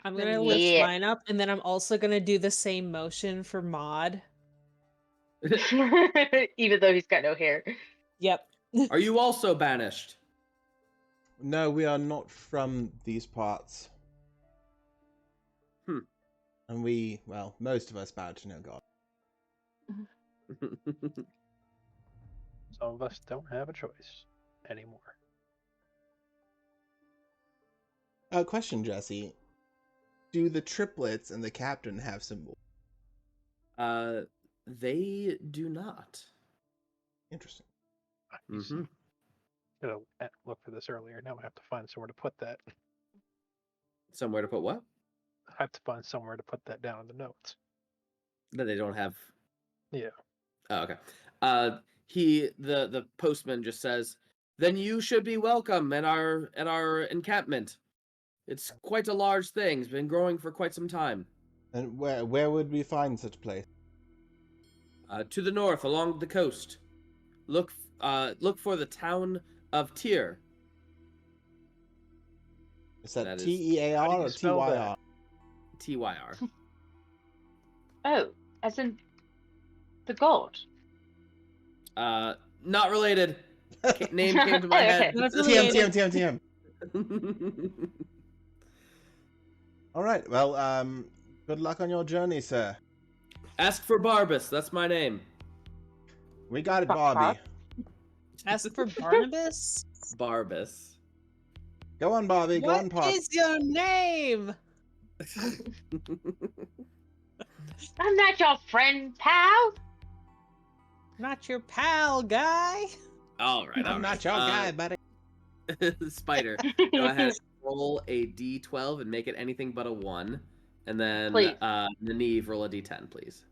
I'm gonna lift Yeah. mine up, and then I'm also gonna do the same motion for Maud. Even though he's got no hair. Yep. Are you also banished? No, we are not from these parts. And we, well, most of us bow to no god. Some of us don't have a choice anymore. Question, Jesse. Do the triplets and the captain have symbols? They do not. Interesting. Mm-hmm. Gotta look for this earlier. Now I have to find somewhere to put that. Somewhere to put what? I have to find somewhere to put that down in the notes. That they don't have. Yeah. Oh, okay. The postman just says, "Then you should be welcome at our encampment. It's quite a large thing. It's been growing for quite some time. And where would we find such a place? To the north, along the coast. Look for the town of Tyr. Is that That is- Tear How do you or spell Tyr? Tyr. Oh, as in the god. Not related. Name came to my Oh, okay. head. Not TM, related. TM, TM. All right. Well, good luck on your journey, sir. Ask for Barbas. That's my name. We got it, Fuck, Bobby. Ask for Barnabas. Barbas. Go on, Bobby. Go on, What Pop. is your name? I'm not your friend, pal. Not your pal, guy. All right. I'm not your guy, buddy. Spider, go ahead. Roll a d12 and make it anything but a 1. And then Please. Nineve, roll a d10, please.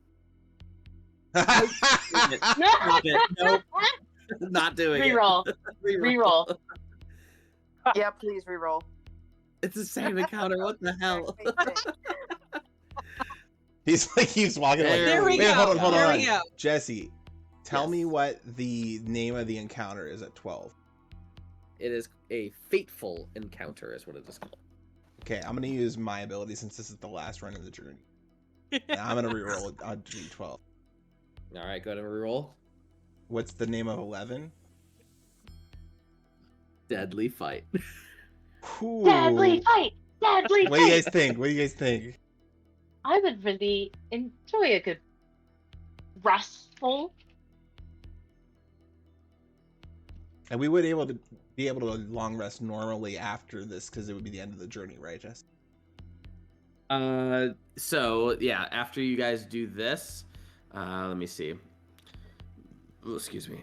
No. Stop it. Nope. Not doing Reroll. it. Reroll. Yeah, please reroll. It's the same encounter. What the hell? He's like keeps walking like. There we Wait, go. hold on. There we go. Jesse, tell me Yes. what the name of the encounter is at 12. It is a fateful encounter, is what it is called. Okay, I'm gonna use my ability since this is the last run of the journey. And I'm gonna reroll a D12. All right, go ahead and reroll. What's the name of 11? Deadly fight. Ooh. Deadly fight. Deadly What do you fight. guys think? What do you guys think? I would really enjoy a good wrestle. And we would be able to long rest normally after this because it would be the end of the journey, right, Jess? So yeah, after you guys do this, let me see. Oh, excuse me.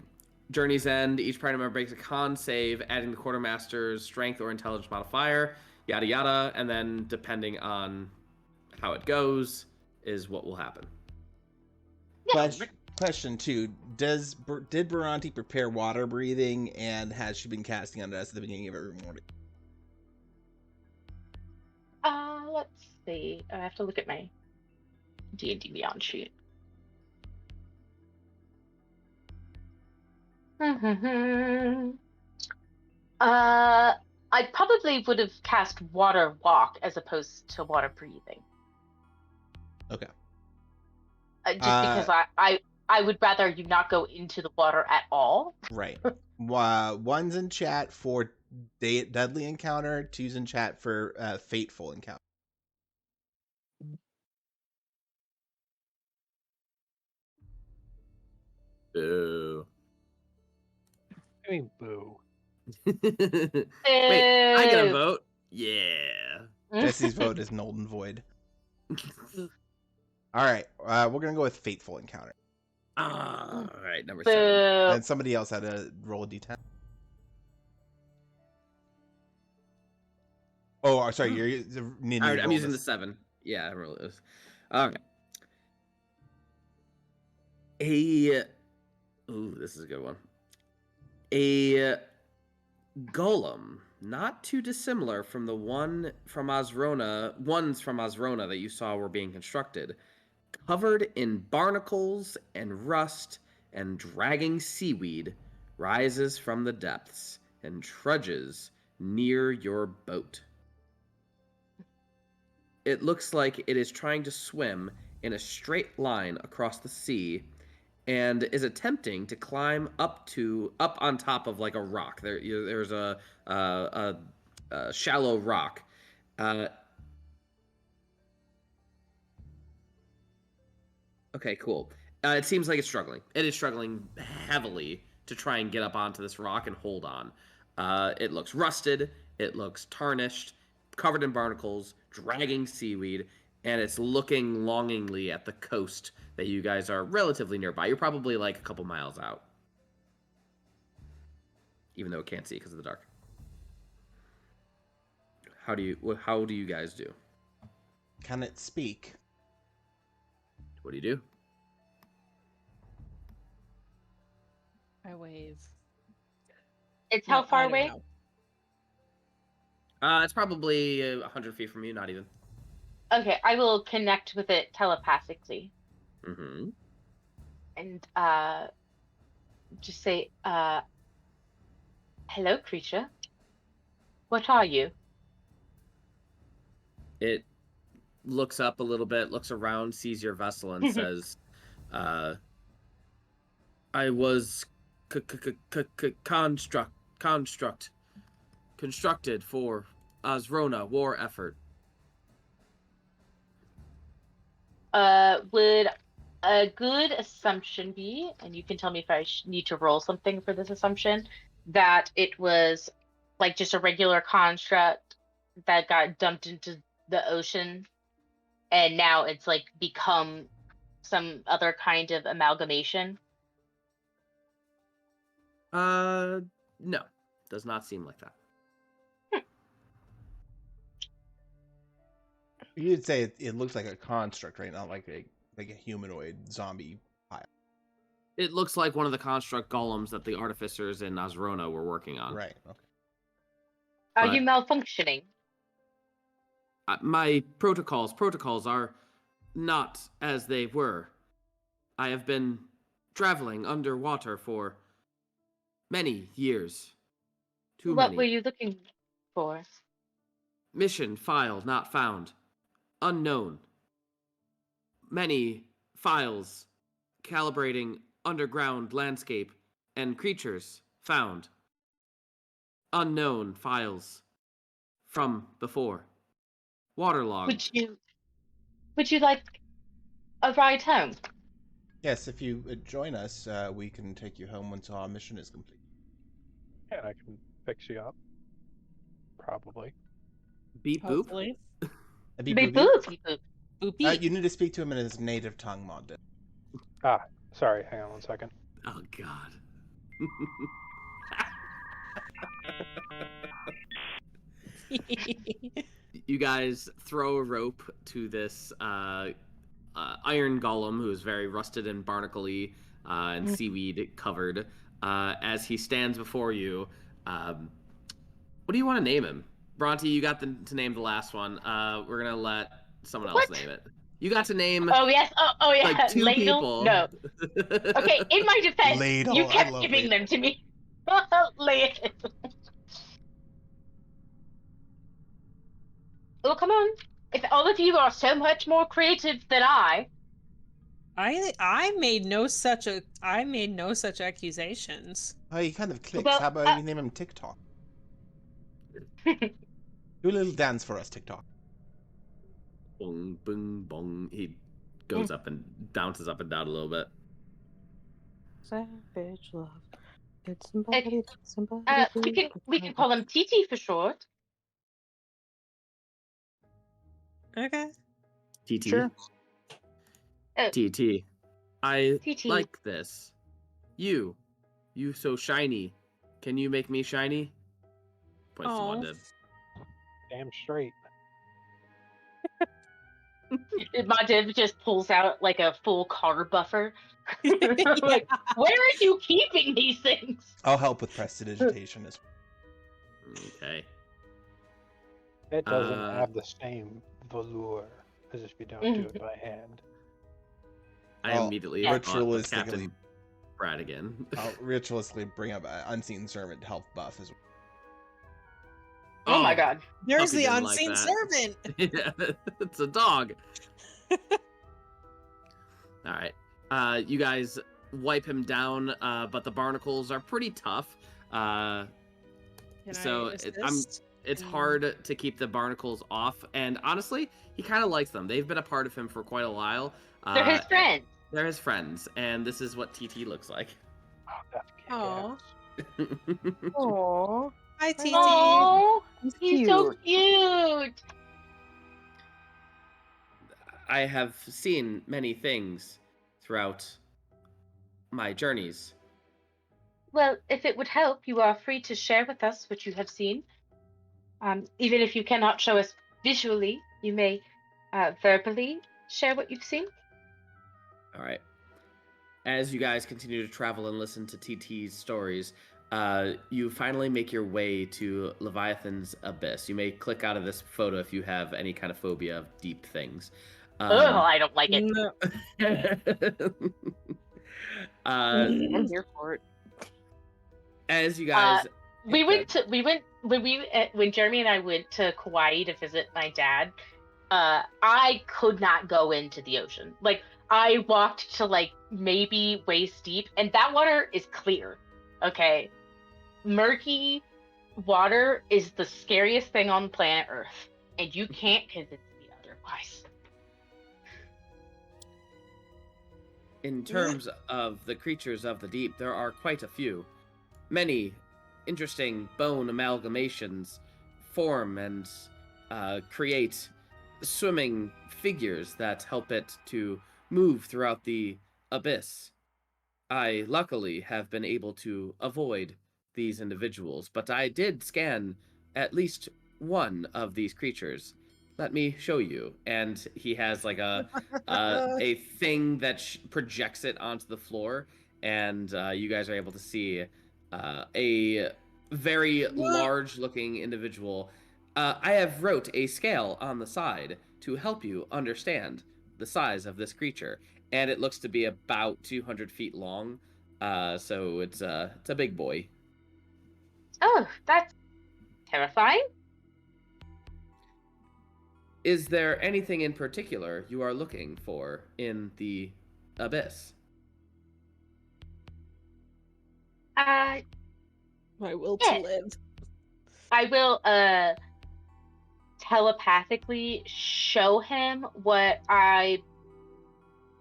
Journey's end. Each party member makes a con save, adding the quartermaster's strength or intelligence modifier, yada yada, and then depending on how it goes, is what will happen. Question 2: did Bhranti prepare water breathing, and has she been casting on us at the beginning of every morning? Let's see. I have to look at my D&D Beyond sheet. I probably would have cast Water Walk as opposed to Water Breathing. Okay. Just because I would rather you not go into the water at all. Right. One's in chat for deadly encounter. Two's in chat for fateful encounter. Boo. I mean, boo. Wait, I get a vote? Yeah. Jesse's vote is null and void. All right, we're gonna go with fateful encounter. All right, number Boo. 7. And somebody else had to roll a d10. Oh, sorry, you're needing. All right, I'm using the 7. Yeah, I rolled this. Okay. Ooh, this is a good one. A golem, not too dissimilar from the ones from Osrona that you saw were being constructed, covered in barnacles and rust and dragging seaweed, rises from the depths and trudges near your boat. It looks like it is trying to swim in a straight line across the sea and is attempting to climb up on top of like a rock. There's a shallow rock. Okay, cool. It seems like it's struggling. It is struggling heavily to try and get up onto this rock and hold on. It looks rusted. It looks tarnished, covered in barnacles, dragging seaweed, and it's looking longingly at the coast that you guys are relatively nearby. You're probably like a couple miles out, even though it can't see because of the dark. How do you guys do? Can it speak? What do you do? I wave. It's No, how far I don't away? know. It's probably 100 feet from you, not even. Okay, I will connect with it telepathically Mm-hmm. and just say, hello, creature. What are you? It looks up a little bit, looks around, sees your vessel, and says, I was constructed for Azrona war effort. Would a good assumption be, and you can tell me if I need to roll something for this assumption, that it was like just a regular construct that got dumped into the ocean and now it's like become some other kind of amalgamation? No, does not seem like that. You'd say it looks like a construct, right? Not like a humanoid zombie pile. It looks like one of the construct golems that the artificers in Azrona were working on. Right. Okay. Are But- you malfunctioning? My protocols are not as they were. I have been traveling underwater for many years. Too What many. were you looking for? Mission file not found. Unknown. Many files calibrating underground landscape and creatures found. Unknown files from before. Waterlogged. Would you like a ride home? Yes, if you join us, we can take you home once our mission is complete. Yeah, I can fix you up. Probably. Beep boop. Hopefully. Beep, Beep boop, boop. Beep boop. Boopy. You need to speak to him in his native tongue, Mod. Ah, sorry. Hang on one second. Oh god. You guys throw a rope to this iron golem who is very rusted and barnacle-y and seaweed covered. As he stands before you, what do you want to name him? Bhranti, you got to name the last one. We're gonna let someone else What? name it. You got to name Oh yes. Oh yeah. like 2 Ladle? people. No. Okay. In my defense, Ladle, you I kept love giving ladle. them to me. Ladle. Oh come on! If all of you are so much more creative than I I made no such accusations. Oh, he kind of clicks. Well, How about we name him TikTok? Do a little dance for us, TikTok. Bong, bong, bong. He goes up and bounces up and down a little bit. Savage love. Get somebody, we can call him TT for short. Okay. TT. Sure. TT. I TT. like this. You so shiny. Can you make me shiny? Points to Aw. London. Damn straight. My div just pulls out like a full car buffer. Like, where are you keeping these things? I'll help with prestidigitation as well. Okay. It doesn't have the same velour as if you don't do it by hand. I I'll immediately Yeah. thought of ritualistically- Captain Brad again. I'll ritualistically bring up an unseen servant health buff as well. Oh my god. There's Puppy the didn't like unseen that. servant. Yeah, it's a dog. All right. You guys wipe him down, but the barnacles are pretty tough. Can So I it's assist? hard to keep the barnacles off, and honestly, he kind of likes them. They've been a part of him for quite a while. They're his friends. They're his friends, and this is what TT looks like. Oh, that's Aw. kick-ass. Aww. Hi, TT. Oh, He's he's so cute. I have seen many things throughout my journeys. Well, if it would help, you are free to share with us what you have seen. Even if you cannot show us visually, you may verbally share what you've seen. All right. As you guys continue to travel and listen to TT's stories, you finally make your way to Leviathan's Abyss. You may click out of this photo if you have any kind of phobia of deep things. Oh, I don't like it. No. I'm here for it. As you guys, when Jeremy and I went to Kauai to visit my dad. I could not go into the ocean. Like, I walked to like maybe waist deep, and that water is clear. Okay, murky water is the scariest thing on planet Earth, and you can't convince me otherwise. in terms of the creatures of the deep, there are quite a few. Many interesting bone amalgamations form and create swimming figures that help it to move throughout the abyss. I luckily have been able to avoid these individuals, but I did scan at least one of these creatures. Let me show you. And he has like a thing that projects it onto the floor, and you guys are able to see a very large-looking individual. I have wrote a scale on the side to help you understand the size of this creature, and it looks to be about 200 feet long. So it's a big boy. Oh, that's terrifying. Is there anything in particular you are looking for in the abyss? My will to live. I will telepathically show him what I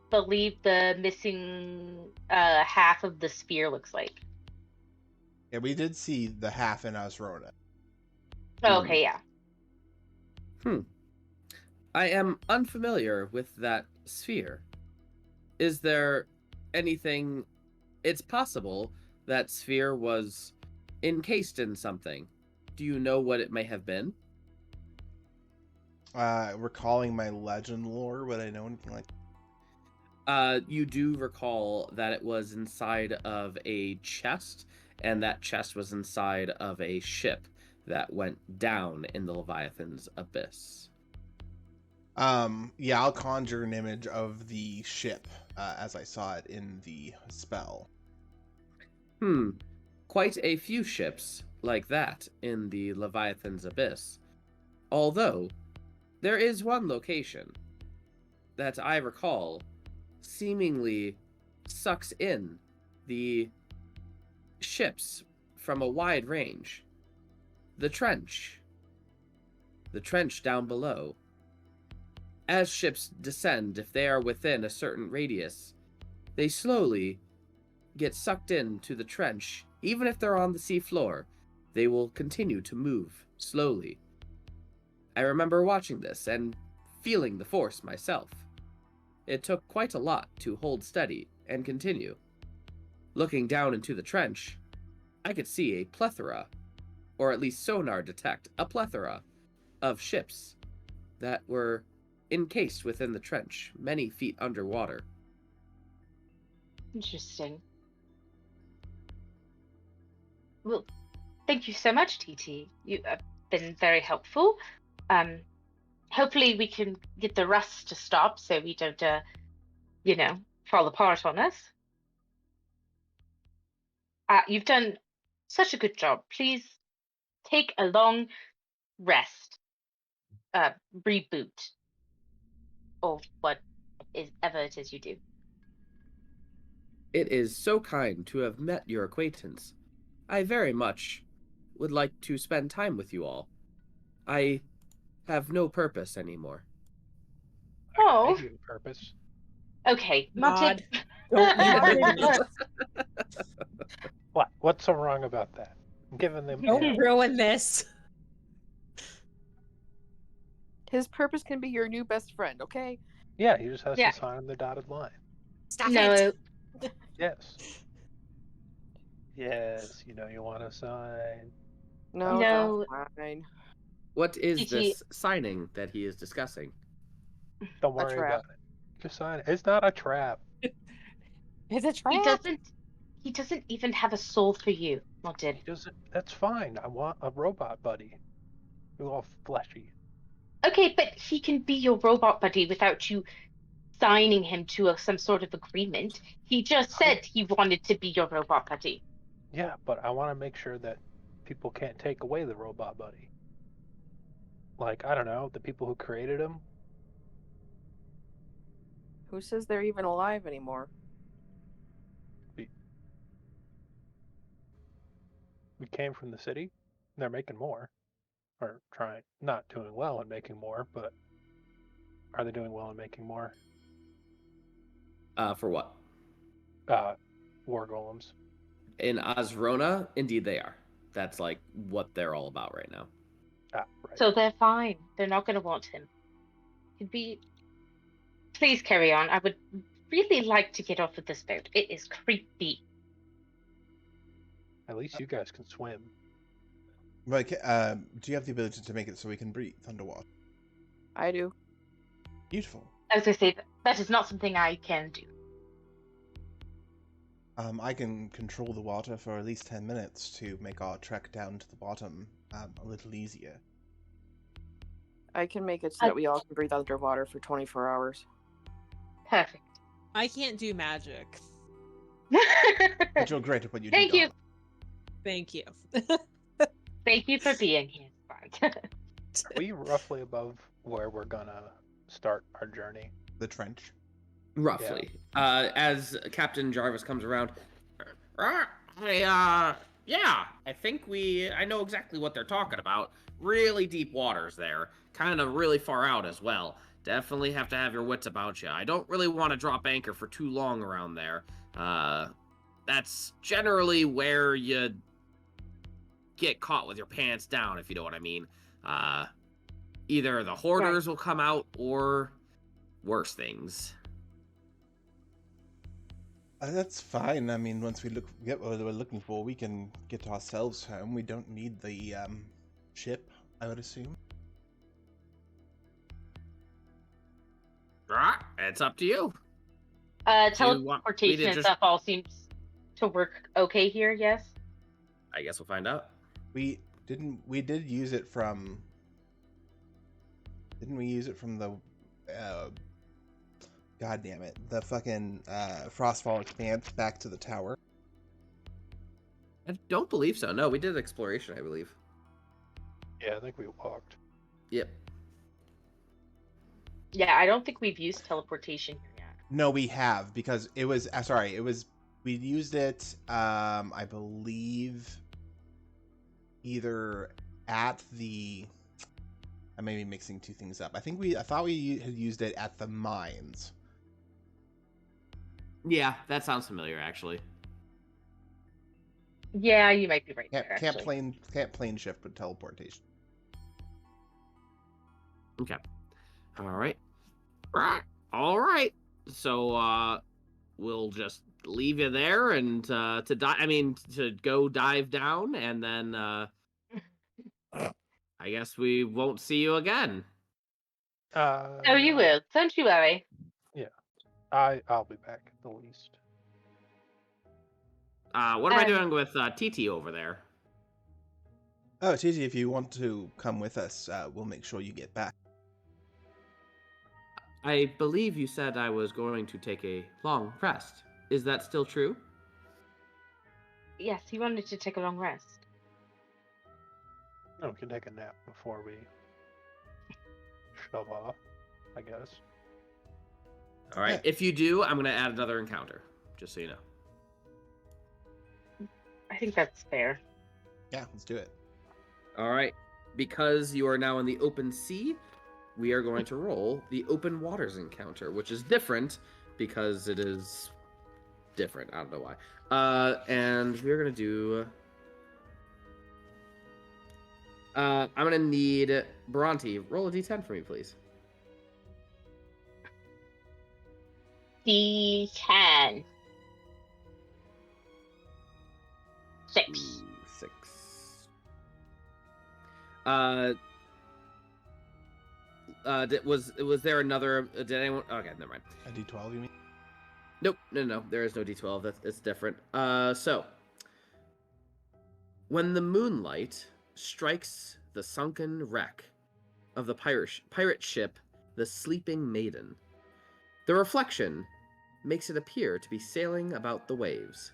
believe the missing half of the sphere looks like. Yeah, we did see the half in us wrote it. Okay, yeah. I am unfamiliar with that sphere. Is there anything... It's possible that sphere was encased in something. Do you know what it may have been? Recalling my legend lore, would I know anything like You do recall that it was inside of a chest, and that chest was inside of a ship that went down in the Leviathan's Abyss. Yeah, I'll conjure an image of the ship as I saw it in the spell. Quite a few ships like that in the Leviathan's Abyss. Although, there is one location that I recall seemingly sucks in the ships from a wide range. The trench. The trench down below. As ships descend, if they are within a certain radius, they slowly get sucked into the trench. Even if they're on the seafloor, they will continue to move slowly. I remember watching this and feeling the force myself. It took quite a lot to hold steady and continue. Looking down into the trench, I could see a plethora, or at least sonar detect a plethora, of ships that were encased within the trench, many feet underwater. Interesting. Well, thank you so much, TT. You have been very helpful. Hopefully we can get the rust to stop so we don't, fall apart on us. You've done such a good job. Please take a long rest. Reboot. Or whatever it is you do. It is so kind to have met your acquaintance. I very much would like to spend time with you all. I have no purpose anymore. Oh. I have purpose. Okay, God. What? What's so wrong about that? I'm giving them. Don't ruin this. His purpose can be your new best friend, okay? Yeah, he just has to sign the dotted line. Stop it. Yes. Yes, you want to sign. No. Fine. What is this signing that he is discussing? Don't worry about it. Just sign it. It's not a trap. It's a trap. He doesn't even have a soul for you, Martin. He doesn't. That's fine. I want a robot buddy. Who's all fleshy. Okay, but he can be your robot buddy without you signing him to some sort of agreement. He just said he wanted to be your robot buddy. Yeah, but I want to make sure that people can't take away the robot buddy. Like, I don't know, the people who created him. Who says they're even alive anymore? We came from the city. They're making more. Or trying, not doing well in making more, but are they doing well in making more? For what? War golems. In Osrona, indeed they are. That's like what they're all about right now. Ah, right. So they're fine. They're not going to want him. He'd be. Please carry on. I would really like to get off of this boat. It is creepy. At least you guys can swim. Like, do you have the ability to make it so we can breathe underwater? I do. Beautiful. I was going to say that is not something I can do. I can control the water for at least 10 minutes to make our trek down to the bottom a little easier. I can make it so that we all can breathe underwater for 24 hours. Perfect. I can't do magic. But you're great at what you do. Thank you. darling. Thank you. Thank you for being here. Are we roughly above where we're gonna start our journey? The trench. Roughly. As Captain Jarvis comes around, I think I know exactly what they're talking about. Really deep waters there. Kind of really far out as well. Definitely have to have your wits about you. I don't really want to drop anchor for too long around there. That's generally where you get caught with your pants down, if you know what I mean. Either the hoarders will come out or worse things. That's fine. I mean, once we get what we're looking for, we can get ourselves home. We don't need the ship, I would assume. It's up to you. Teleportation and stuff all seems to work okay here, yes? I guess we'll find out. We did use it from... Didn't we use it from the... God damn it. The fucking Frostfall Expanse back to the tower? I don't believe so. No, we did exploration, I believe. Yeah, I think we walked. Yep. Yeah, I don't think we've used teleportation here yet. No, we have, because it was... we used it, I believe, either at the... I may be mixing two things up. I thought we had used it at the mines. Yeah, that sounds familiar, actually. Yeah, you might be right there, Can't actually. plane shift with teleportation. Okay. All right. So we'll just leave you there and to go dive down, and then I guess we won't see you again. Oh, you will. Don't you worry. Yeah. I'll be back at the least. What am I doing with TT over there? Oh, TT, if you want to come with us, we'll make sure you get back. I believe you said I was going to take a long rest. Is that still true? Yes, he wanted to take a long rest. No, we can take a nap before we shove off, I guess. All right. If you do, I'm going to add another encounter, just so you know. I think that's fair. Yeah, let's do it. All right. Because you are now in the open sea, we are going to roll the open waters encounter, which is different because it is different. I don't know why. And we're going to do... I'm going to need Bhranti. Roll a d10 for me, please. D10. 6. 6. Was there another? Did anyone? Okay, never mind. A D12, you mean? Nope, no. There is no D12. It's different. So when the moonlight strikes the sunken wreck of the pirate ship, the Sleeping Maiden, the reflection makes it appear to be sailing about the waves.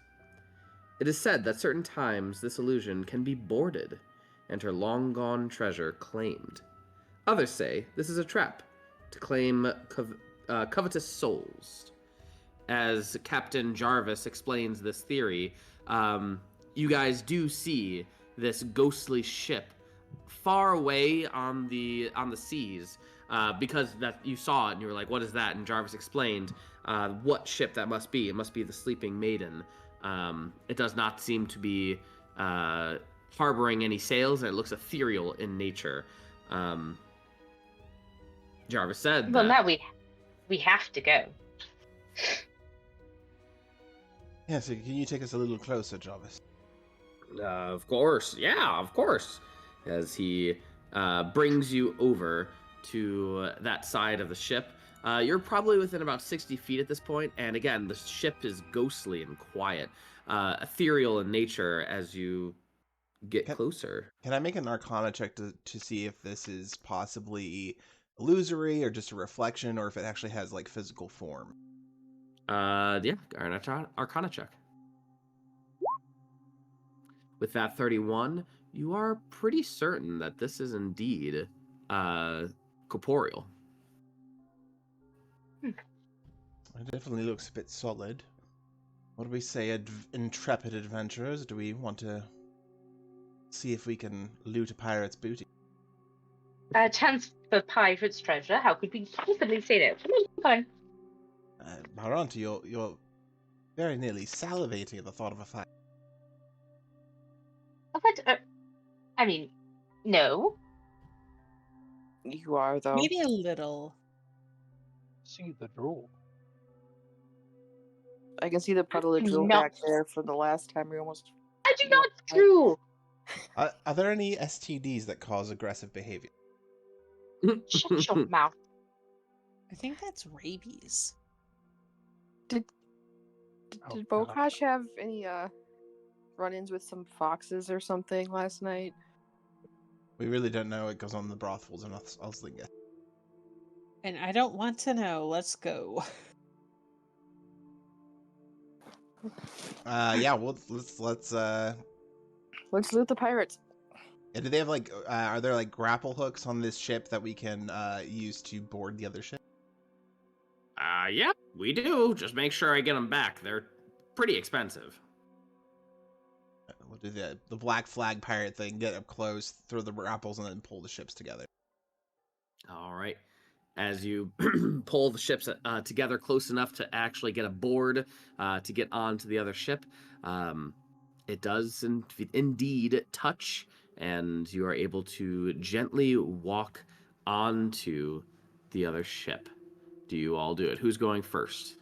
It is said that certain times this illusion can be boarded and her long-gone treasure claimed. Others say this is a trap to claim covetous souls. As Captain Jarvis explains this theory, you guys do see this ghostly ship far away on the seas, because that you saw it and you were like, "What is that?" And Jarvis explained what ship that must be. It must be the Sleeping Maiden. It does not seem to be harboring any sails, and it looks ethereal in nature. Jarvis said Well, that. now we have to go. Yeah, so can you take us a little closer, Jarvis? Of course, yeah, of course. As he brings you over to that side of the ship. You're probably within about 60 feet at this point, and again, the ship is ghostly and quiet, ethereal in nature as you get closer. Can I make an Arcana check to see if this is possibly illusory or just a reflection, or if it actually has like physical form? Yeah, Arcana check. With that 31, you are pretty certain that this is indeed corporeal. It definitely looks a bit solid. What do we say, intrepid adventurers? Do we want to see if we can loot a pirate's booty? Chance for pirate's treasure. How could we possibly say that? Fine. Bhranti, you're very nearly salivating at the thought of a fight. But I mean, no. You are, though. Maybe a little. See the drool. I can see the puddle of drool No. back there from the last time we almost. I do not drool. Are there any STDs that cause aggressive behavior? Shut your mouth. I think that's rabies. Did Oh, Bokash have any run-ins with some foxes or something last night? We really don't know. It goes on in the brothels and Oslinga. And I don't want to know. Let's go. Yeah, well, let's loot the pirates. Yeah, do they have like are there like grapple hooks on this ship that we can use to board the other ship? Yeah, we do. Just make sure I get them back. They're pretty expensive. We'll do the black flag pirate thing, get up close, throw the grapples, and then pull the ships together. All right. As you pull the ships together close enough to actually get aboard to get onto the other ship, it does indeed touch, and you are able to gently walk onto the other ship. Do you all do it? Who's going first?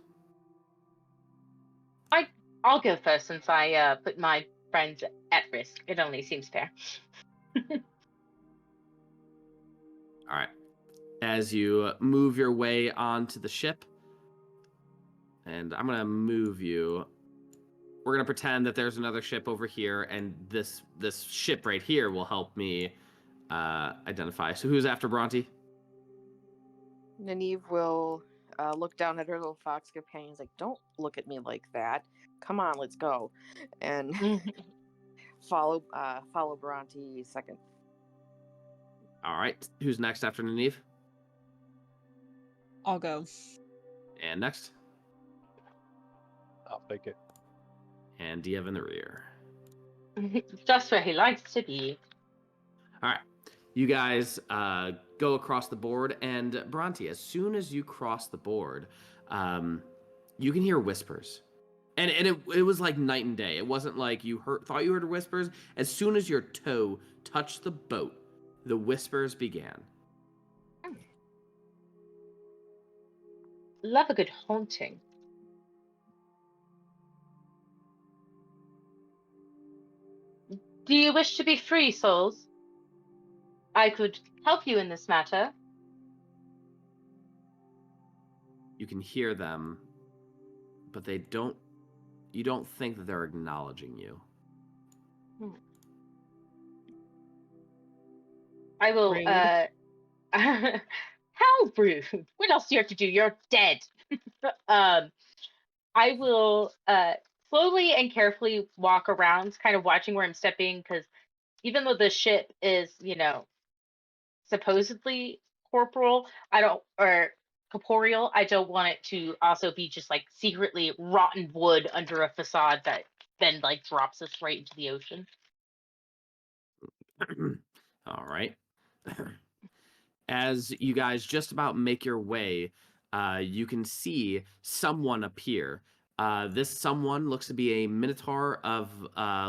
I'll go first since I put my friends at risk. It only seems fair. All right. As you move your way onto the ship, and I'm going to move you. We're going to pretend that there's another ship over here, and this ship right here will help me identify. So who's after Bhranti? Nineve will look down at her little fox companions like, "Don't look at me like that. Come on, let's go." And follow Bhranti second. All right. Who's next after Nineve? I'll go. And next? I'll take it. And Diov in the rear. Just where he likes to be. All right. You guys go across the board, and Bhranti, as soon as you cross the board, you can hear whispers. And it was like night and day. It wasn't like you thought you heard whispers. As soon as your toe touched the boat, the whispers began. Love a good haunting. Do you wish to be free, souls? I could help you in this matter. You can hear them but they don't. You don't think that they're acknowledging you. I will. Rude. How rude! What else do you have to do? You're dead. I will slowly and carefully walk around, kind of watching where I'm stepping, because even though the ship is, supposedly corporal, corporeal, I don't want it to also be just like secretly rotten wood under a facade that then like drops us right into the ocean. All right. As you guys just about make your way, you can see someone appear. This someone looks to be a minotaur of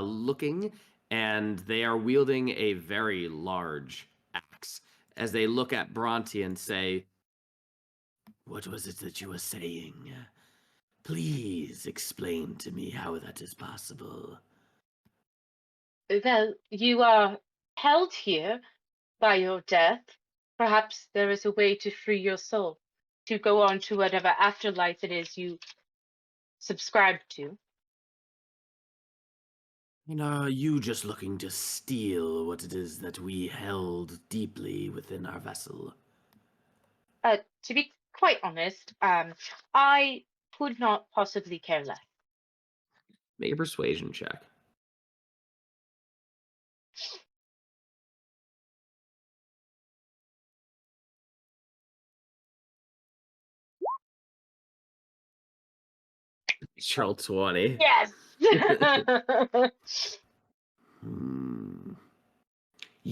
looking, and they are wielding a very large axe. As they look at Bhranti and say, "What was it that you were saying? Please explain to me how that is possible." Well, you are held here by your death. Perhaps there is a way to free your soul, to go on to whatever afterlife it is you subscribe to. And are you just looking to steal what it is that we held deeply within our vessel? To be quite honest, I could not possibly care less. Make a persuasion check. Roll 20. Yes.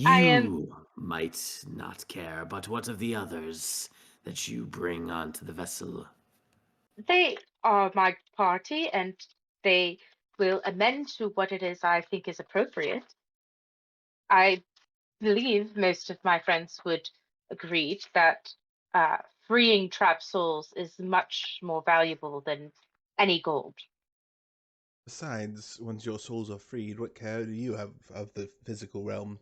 I am. You might not care, but what of the others that you bring onto the vessel? They are my party, and they will amend to what it is I think is appropriate. I believe most of my friends would agree that freeing trapped souls is much more valuable than any gold. Besides, once your souls are freed, what care do you have of the physical realm?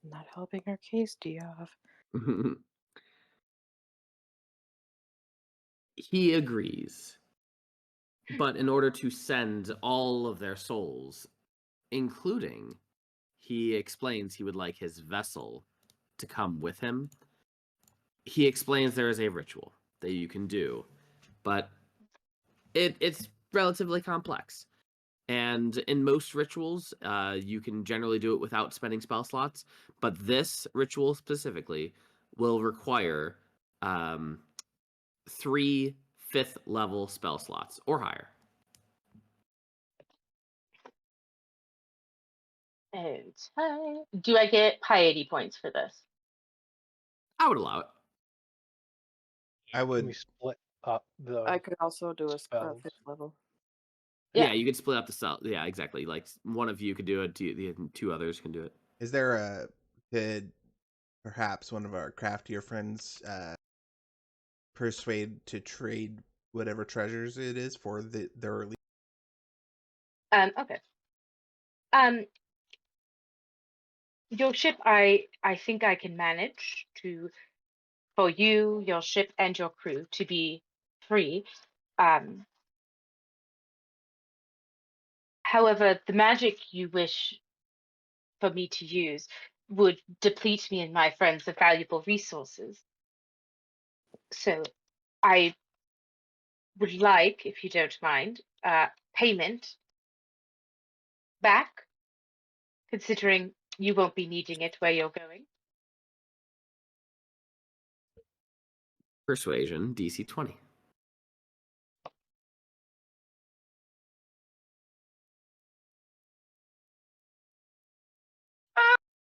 Not helping our case, Diov. He agrees. But in order to send all of their souls, including, he explains he would like his vessel to come with him. He explains there is a ritual that you can do, but it's relatively complex. And in most rituals, you can generally do it without spending spell slots, but this ritual specifically will require 3 5th level spell slots or higher. And do I get piety points for this? I would allow it. I would. We split up the. I could also do a spells. 5th level. Yeah, you could split up the cell. Yeah, exactly. Like one of you could do it, the 2 others can do it. Is there could perhaps one of our craftier friends persuade to trade whatever treasures it is for the early? Okay. Your ship, I think I can manage for you, your ship, and your crew to be free. However, the magic you wish for me to use would deplete me and my friends of valuable resources. So I would like, if you don't mind, payment back, considering you won't be needing it where you're going. Persuasion, DC 20.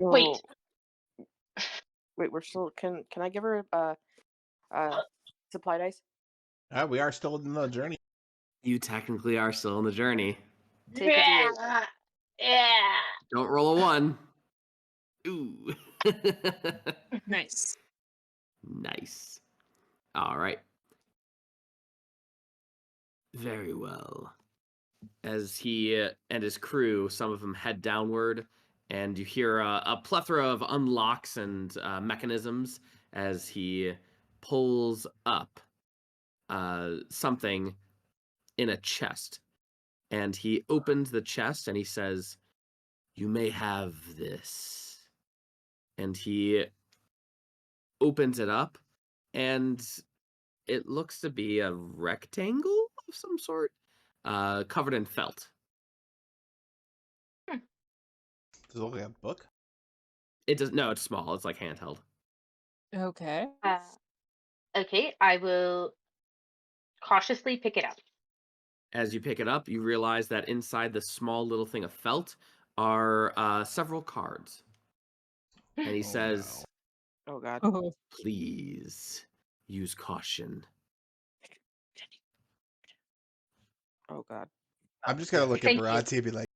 Wait. Wait, we're still. Can I give her supply dice? We are still in the journey. You technically are still in the journey. Take a D8. Yeah. Don't roll a 1. Ooh. Nice. Nice. All right. Very well. As he and his crew, some of them head downward, and you hear a plethora of unlocks and mechanisms as he pulls up something in a chest. And he opens the chest and he says, "You may have this." And he opens it up, and it looks to be a rectangle of some sort, covered in felt. Does it look like a book? It does no, it's small. It's like handheld. Okay. Okay, I will cautiously pick it up. As you pick it up, you realize that inside the small little thing of felt are several cards. And he Oh, says, Oh god. Oh. "Please use caution." Oh god. I'm just gonna look at Thank you. Bhranti and be like,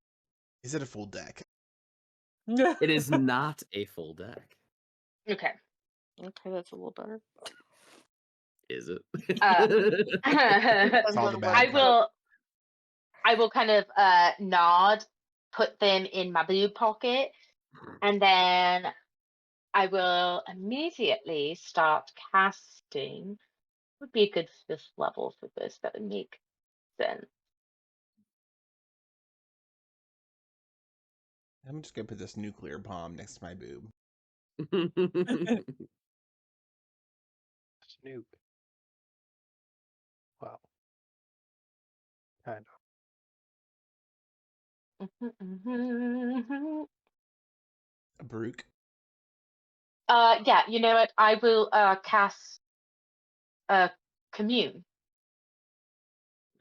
"Is it a full deck?" It is not a full deck. Okay. Okay, that's a little better. Is it? It's all the bad cards. I will kind of nod, put them in my boob pocket, and then I will immediately start casting. Would be a good 5th level for this. That would make sense. I'm just gonna put this nuclear bomb next to my boob. Snoop. Well, kind of. A Brook. Yeah, you know what? I will cast commune.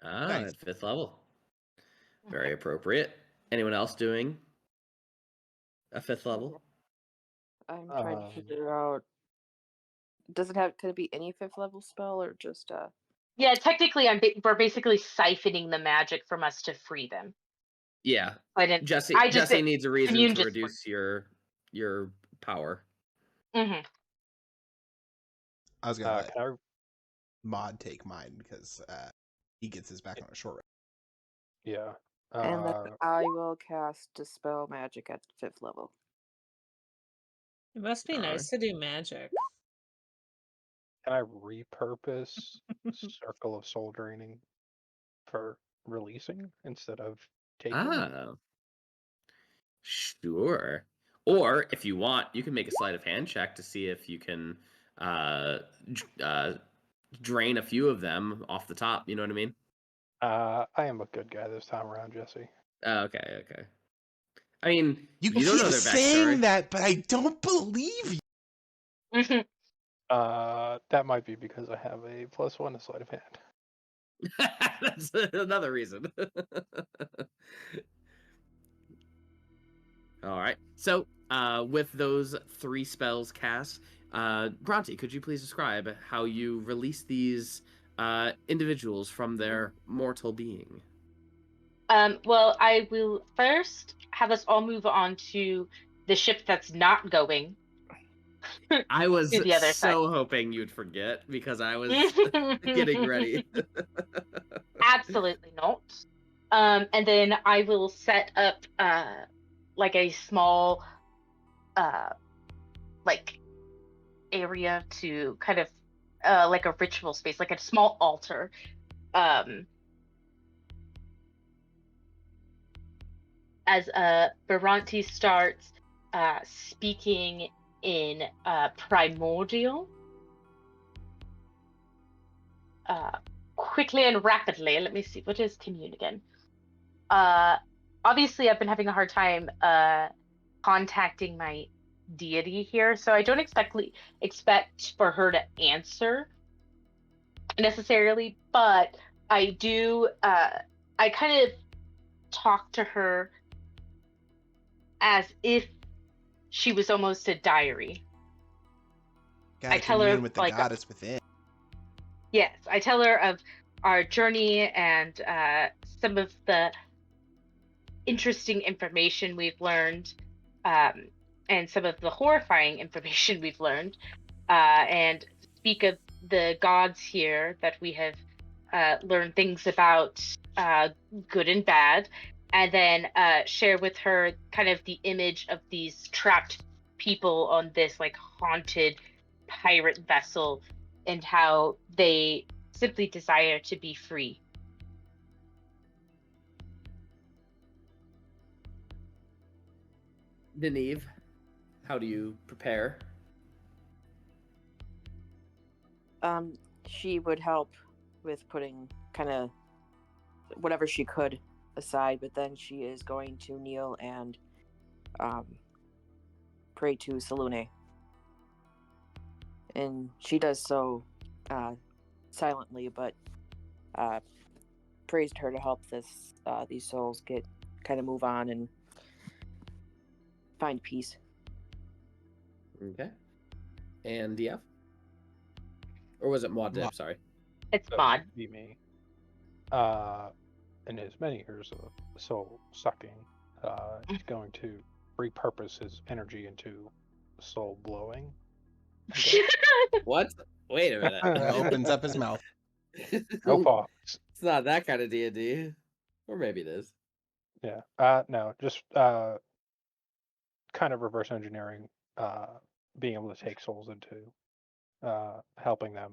Nice. At 5th level. Very appropriate. Anyone else doing a 5th level? I'm trying to figure out. Does it have? Could it be any 5th level spell or just Yeah, technically, we're basically siphoning the magic from us to free them. Yeah. I didn't. Jesse needs a reason commune to just reduce your power. Mm-hmm. I was gonna let Can I? Mod take mine because he gets his back on a short rest. Yeah. and then I will cast Dispel Magic at 5th level. It must be nice to do magic. Can I repurpose Circle of Soul Draining for releasing instead of taking? Ah. Sure. Or if you want, you can make a sleight of hand check to see if you can drain a few of them off the top. You know what I mean? I am a good guy this time around, Jesse. Okay. I mean, You you don't keep know their saying backstory. that, but I don't believe you. That might be because I have a +1 to sleight of hand. That's another reason. All right. So, with those 3 spells cast, Bhranti, could you please describe how you release these individuals from their mortal being? Well, I will first have us all move on to the ship that's not going I was to the other side. so hoping you'd forget because I was getting ready. Absolutely not. And then I will set up like a small like area to kind of like a ritual space, like a small altar. As Bhranti starts speaking in primordial, quickly and rapidly. Let me see, what is commune again? Obviously, I've been having a hard time contacting my deity here, so I don't expect for her to answer necessarily, but I do. I kind of talk to her as if she was almost a diary. Gotta commune with the like goddess within. Yes, I tell her of our journey and some of the interesting information we've learned, and some of the horrifying information we've learned, and speak of the gods here that we have learned things about, good and bad, and then share with her kind of the image of these trapped people on this like haunted pirate vessel and how they simply desire to be free. Nineve, how do you prepare? She would help with putting kind of whatever she could aside, but then she is going to kneel and pray to Salune. And she does so silently, but prays to her to help these souls kind of move on and find peace. Okay. And Diov? Or was it Muad? Sorry. It's Mod. Be me. In his many years of soul sucking, he's going to repurpose his energy into soul blowing. What? Wait a minute. Opens up his mouth. No pause. It's not that kind of D&D. Or maybe it is. Yeah. No, just kind of reverse engineering, being able to take souls into helping them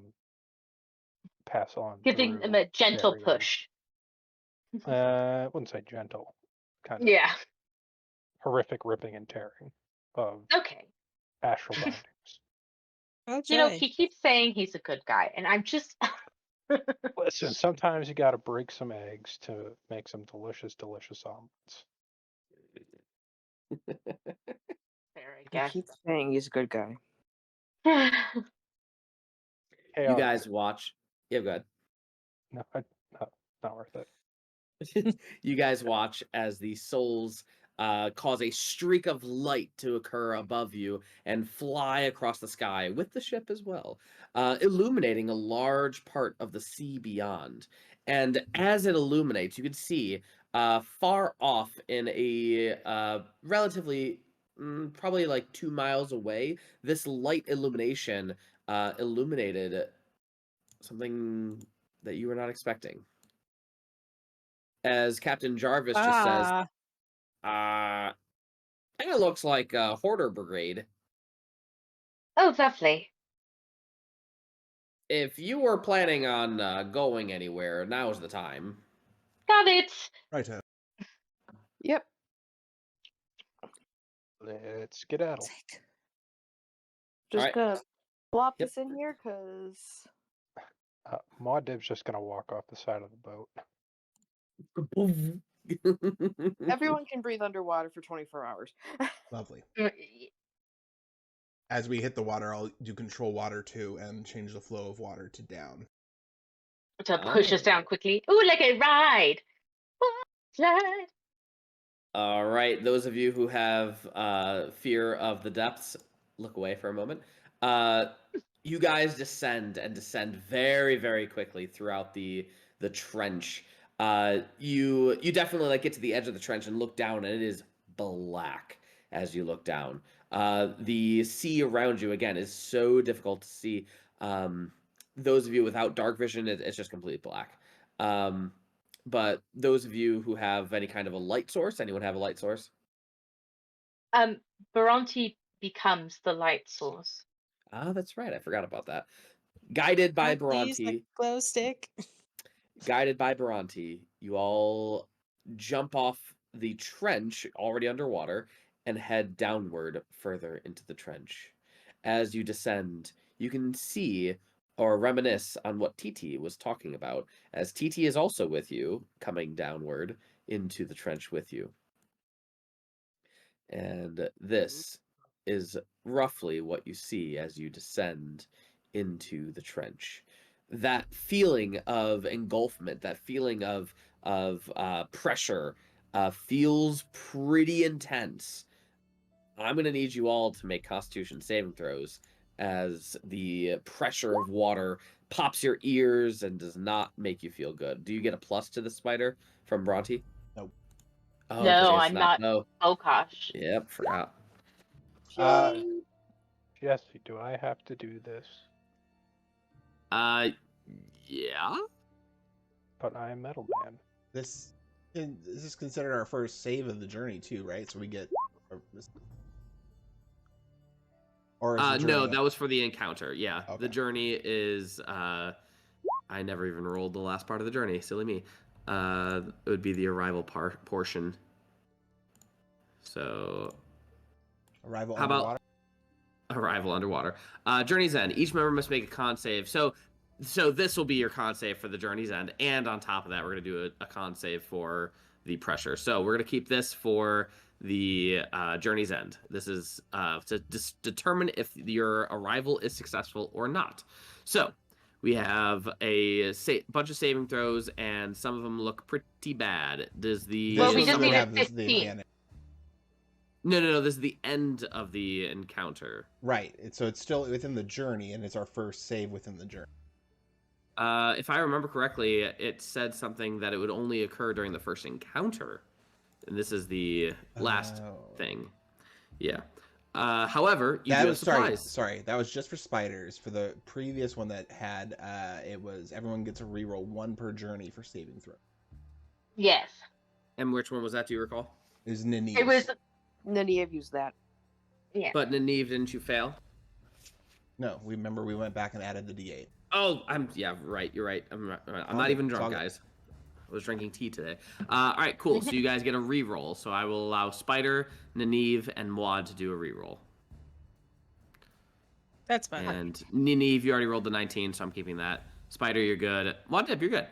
pass on. Giving them a gentle push. I wouldn't say gentle. Kind of Yeah. horrific ripping and tearing of Okay. astral bindings. Oh, You know, joy. he keeps saying he's a good guy, and I'm just. Listen, sometimes you got to break some eggs to make some delicious, delicious omelets. Fair, I He guess. keeps saying he's a good guy. Hey, You guys watch. Yeah, go ahead. No, not worth it. You guys watch as the souls cause a streak of light to occur above you and fly across the sky with the ship as well, illuminating a large part of the sea beyond. And as it illuminates, you can see far off in a relatively, probably like 2 miles away, this light illumination illuminated something that you were not expecting. As Captain Jarvis just says, kind of looks like a Hoarder Brigade. Oh, lovely. If you were planning on going anywhere, now's the time. Got it. Right. Yep. Let's skedaddle. Just Alright. gonna plop Yep. this in here because Maudiv's just gonna walk off the side of the boat. everyone can breathe underwater for 24 hours. Lovely. As we hit the water, I'll do control water too and change the flow of water to down. To push us down quickly. Ooh, like a ride. Slide. All right, those of you who have fear of the depths, look away for a moment. You guys descend very, very quickly throughout the trench. You definitely like get to the edge of the trench and look down, and it is black as you look down. The sea around you again is so difficult to see. Those of you without dark vision, it's just completely black. But those of you who have any kind of a light source, anyone have a light source? Bhranti becomes the light source. Ah, that's right. I forgot about that. Guided by Please, like Bhranti, glow stick. you all jump off the trench already underwater and head downward further into the trench. As you descend, you can see or reminisce on what TT was talking about, as TT is also with you, coming downward into the trench with you. And this is roughly what you see as you descend into the trench. That feeling of engulfment, that feeling of pressure, feels pretty intense. I'm going to need you all to make Constitution saving throws as the pressure of water pops your ears and does not make you feel good. Do you get a plus to the spider from Bhranti? Nope. Oh, No, 'cause it's I'm not. No. Oh gosh. Yep, forgot. Jesse, do I have to do this? Yeah. But I am Metal Man. This is considered our first save of the journey too, right? So we get. Or is the No, journey that was for the encounter. Yeah, Okay. the journey is I never even rolled the last part of the journey. Silly me. It would be the arrival portion. So, Arrival how about underwater. arrival underwater? Journey's End. Each member must make a con save. So this will be your con save for the Journey's End, and on top of that, we're gonna do a con save for the pressure. So we're gonna keep this for the Journey's End. This is to determine if your arrival is successful or not. So we have a bunch of saving throws, and some of them look pretty bad. Does the Well, we This just would need a have the 15. advantage. No. This is the end of the encounter. Right. So it's still within the journey, and it's our first save within the journey. If I remember correctly, it said something that it would only occur during the first encounter, and this is the last thing. Yeah. However, you do have supplies. Sorry, that was just for spiders. For the previous one that had, it was everyone gets a reroll 1 per journey for saving throw. Yes. And which one was that? Do you recall? It was Nineve. It was. Nineve used that. Yeah. But Nineve, didn't you fail? No, we went back and added the D8. Oh, right. You're right. I'm not even drunk, guys. I was drinking tea today. All right, cool. So you guys get a reroll. So I will allow Spider, Nineve, and Muad to do a reroll. That's fine. And Nineve, you already rolled the 19, so I'm keeping that. Spider, you're good. Muad, you're good.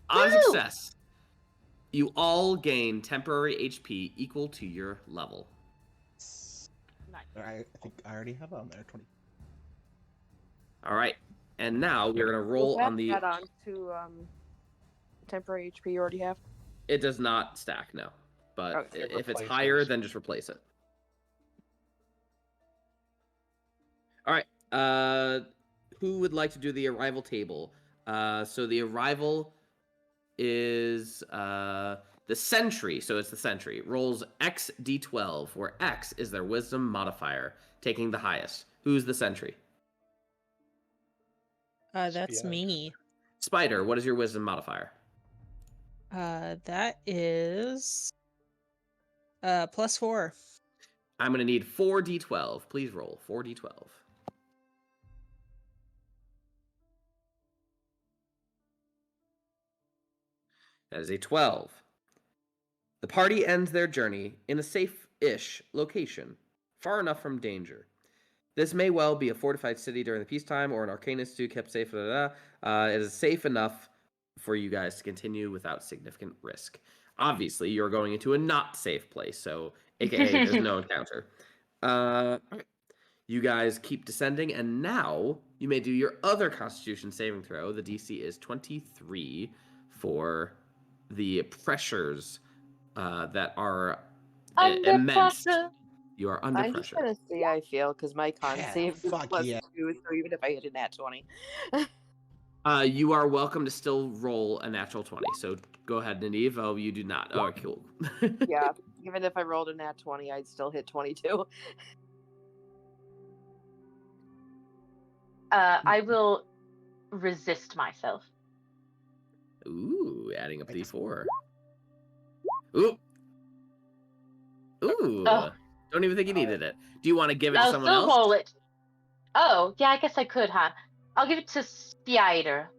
On success, you all gain temporary HP equal to your level. I think I already have on there 20. All right, and now we're gonna roll on the. Add on to temporary HP you already have. It does not stack, no. But Okay. if it's higher, then just replace it. All right. Who would like to do the arrival table? So the arrival is the sentry. So it's the sentry. Rolls X D12, where X is their wisdom modifier, taking the highest. Who's the sentry? That's me. Spider, what is your wisdom modifier? That is +4. I'm going to need 4d12. Please roll 4d12. That is a 12. The party ends their journey in a safe-ish location, far enough from danger. This may well be a fortified city during the peacetime or an Arcana institute kept safe. It is safe enough for you guys to continue without significant risk. Obviously, you're going into a not safe place, so aka there's no encounter. You guys keep descending, and now you may do your other Constitution saving throw. The DC is 23 for the pressures that are immense. Pressure. You are under I'm pressure. just gonna see how I feel because my con Yeah, save is fuck +2, yeah. so even if I hit a nat 20. You are welcome to still roll a natural 20. So go ahead, Nineve. Oh, you do not. Oh, cool. Yeah, even if I rolled a nat 20, I'd still hit 22. I will resist myself. Ooh, adding up D4. Ooh. Oh. Don't even think you needed it. Do you want to give it to I'll someone still else? roll it. Oh, yeah, I guess I could, huh? I'll give it to Spider.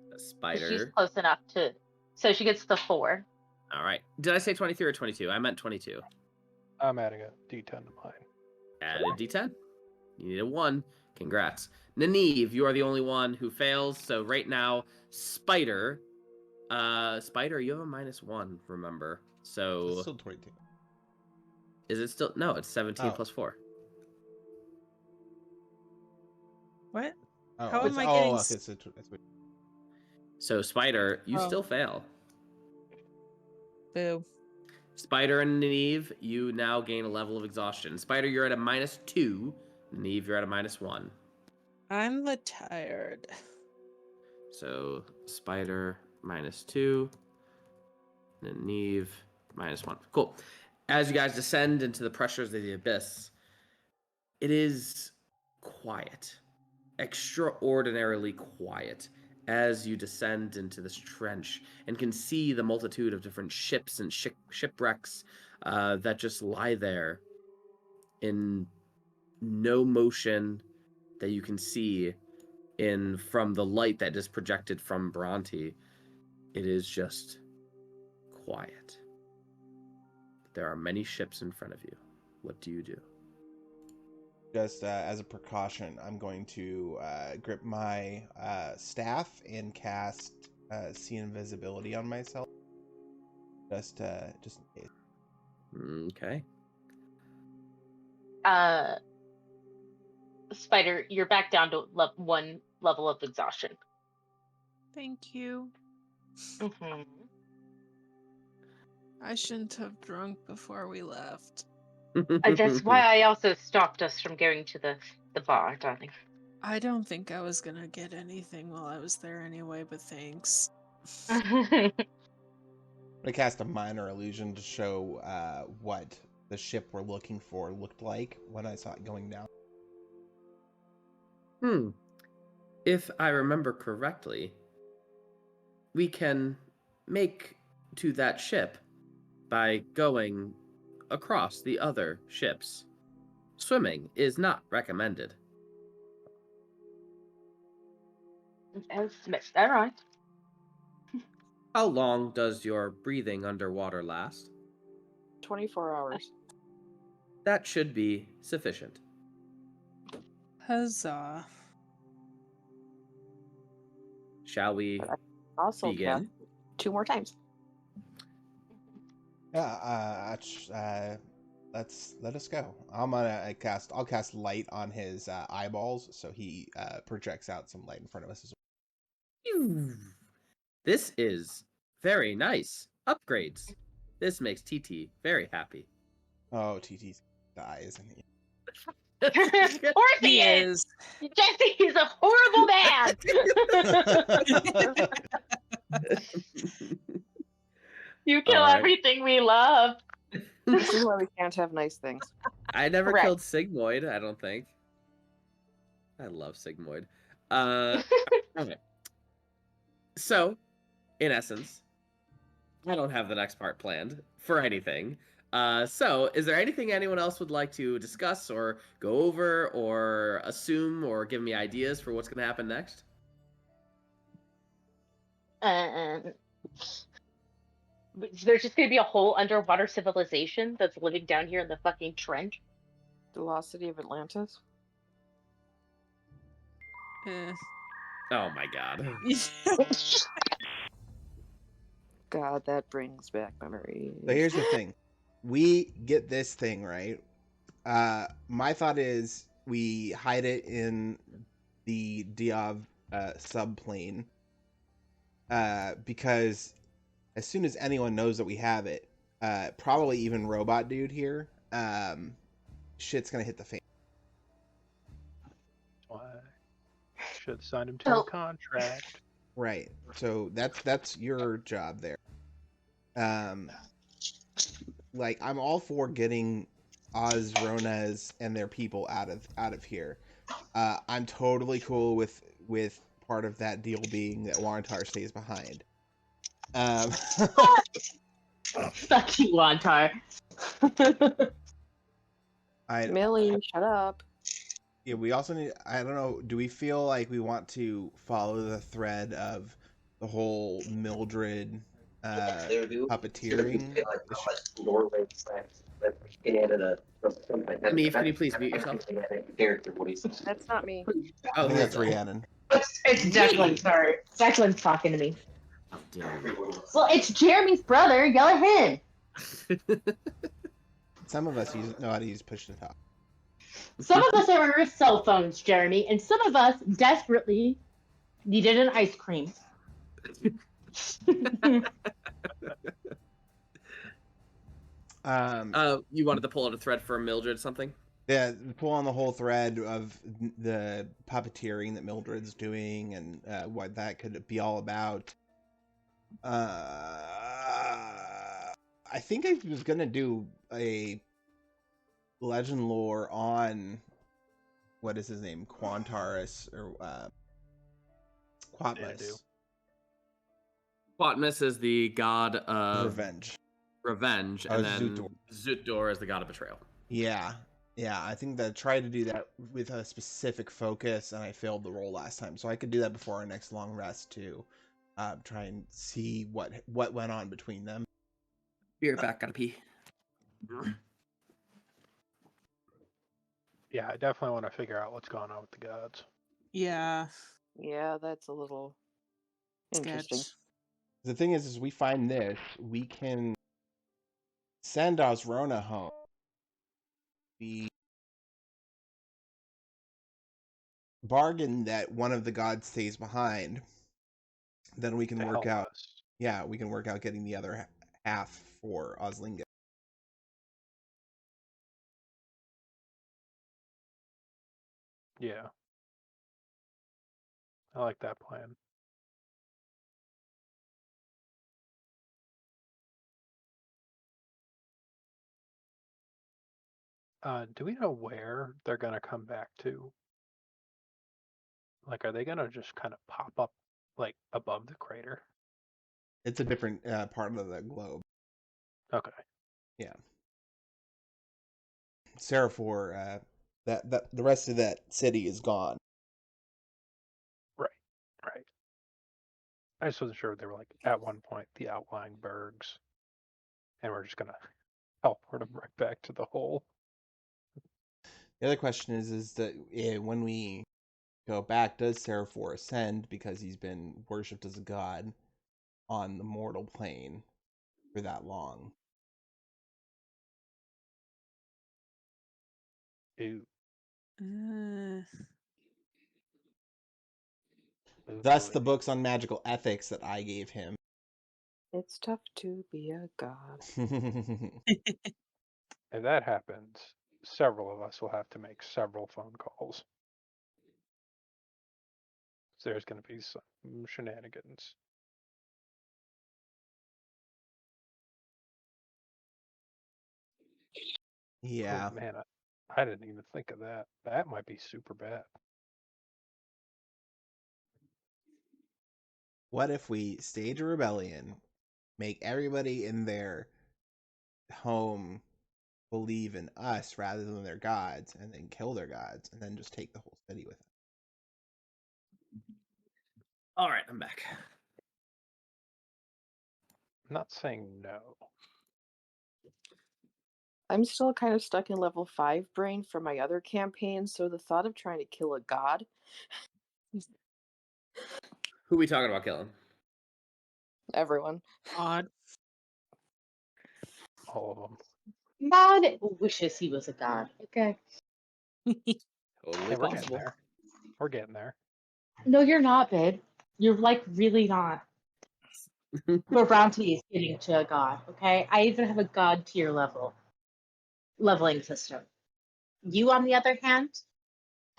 A 'Cause spider. she's close enough to. So she gets the 4. All right. Did I say 23 or 22? I meant 22. I'm adding a D10 to mine. Add a D10. You need a 1. Congrats. Nineve, you are the only one who fails. So right now, Spider, you have a -1, remember. So It's still 22. is it still? No, it's 17 Oh. plus 4. What? Oh, How am I okay, getting? so that's weird. So Spider, you Oh. still fail. Boo. Spider and Nineve, you now gain a level of exhaustion. Spider, you're at a -2. Nineve, you're at a -1. I'm tired. So Spider -2. Nineve -1. Cool. As you guys descend into the pressures of the abyss, it is quiet. Extraordinarily quiet as you descend into this trench and can see the multitude of different ships and shipwrecks that just lie there in no motion that you can see from the light that is projected from Bhranti, it is just quiet. There are many ships in front of you. What do you do? Just as a precaution, I'm going to grip my staff and cast see invisibility on myself. Just in case. Okay. Spider, you're back down to one level of exhaustion. Thank you. Mm-hmm. I shouldn't have drunk before we left. That's why I also stopped us from going to the bar, darling. I don't think I was gonna get anything while I was there anyway, but thanks. I cast a minor illusion to show what the ship we're looking for looked like when I saw it going down. If I remember correctly, we can make to that ship by going across the other ships. Swimming is not recommended. All right. How long does your breathing underwater last? 24 hours. That should be sufficient. Huzzah. Shall we Also begin? cast 2 more times. Yeah, let us go. I'll cast light on his eyeballs, so he projects out some light in front of us as well. This is very nice. Upgrades. This makes TT very happy. Oh, TT's die, isn't he? Of course he is. Jesse is a horrible man. You kill All right. everything we love. This is why we can't have nice things. I never Correct. killed Sigmoid, I don't think. I love Sigmoid. Okay. So, in essence, I don't have the next part planned for anything. So, is there anything anyone else would like to discuss or go over or assume or give me ideas for what's going to happen next? There's just gonna be a whole underwater civilization that's living down here in the fucking trench. The lost city of Atlantis. Oh my god. God, that brings back memories. So here's the thing. We get this thing, right? My thought is we hide it in the Diov subplane. Because as soon as anyone knows that we have it, probably even Robot Dude here, shit's gonna hit the fan. Why? Should sign him to a contract. Right. So that's your job there. Like I'm all for getting Oz, Ronez, and their people out of here. I'm totally cool with part of that deal being that Wantar stays behind. Fuck you, Wantar. Millie, shut up. Yeah, we also need. I don't know. Do we feel like we want to follow the thread of the whole Mildred puppeteering? Meave, can you please mute yourself? That's not me. I think that's Rhiannon. It's Declan, sorry. Declan's talking to me. How dare you. Well, it's Jeremy's brother. Yell at him. Some of us know how to use push to talk. Some of us are our cell phones, Jeremy, and some of us desperately needed an ice cream. You wanted to pull out a thread for Mildred something? Yeah, pull on the whole thread of the puppeteering that Mildred's doing and what that could be all about. I think I was gonna do a legend lore on what is his name, Quantaris or Quatmus. Quatmus is the god of Revenge. and then Zutdor. Zutdor is the god of betrayal. Yeah. Yeah, I think that I tried to do that with a specific focus, and I failed the roll last time. So I could do that before our next long rest to try and see what went on between them. Be right back. Gotta pee. Yeah, I definitely want to figure out what's going on with the gods. Yeah. Yeah, that's a little interesting. Sketch. The thing is we find this, we can send Osrona home. We bargain that one of the gods stays behind. Then we can To work help out. us. Yeah, we can work out getting the other half for Oslinga. Yeah. I like that plan. Do we know where they're gonna come back to? Like, are they gonna just kind of pop up, like, above the crater? It's a different part of the globe. Okay. Yeah. Seraphor, that the rest of that city is gone. Right. I just wasn't sure if they were, like, at one point, the outlying bergs. And we're just gonna teleport them right back to the hole. The other question is that when we go back, does Seraphor ascend because he's been worshipped as a god on the mortal plane for that long? Ooh. Thus, boy. the books on magical ethics that I gave him. It's tough to be a god. If that happens, several of us will have to make several phone calls. So there's going to be some shenanigans. Yeah. Oh, man, I didn't even think of that. That might be super bad. What if we stage a rebellion, make everybody in their home believe in us rather than their gods, and then kill their gods, and then just take the whole city with them? All right, I'm back. I'm not saying no. I'm still kind of stuck in level 5 brain from my other campaign, so the thought of trying to kill a god. Who we talking about killing? Everyone. Odd. All of them. Mod wishes he was a god. Okay. Totally Hey, we're getting possible. there. We're getting there. No, you're not, babe. You're like really not. Bhranti is getting to a god. Okay. I even have a god tier leveling system. You, on the other hand,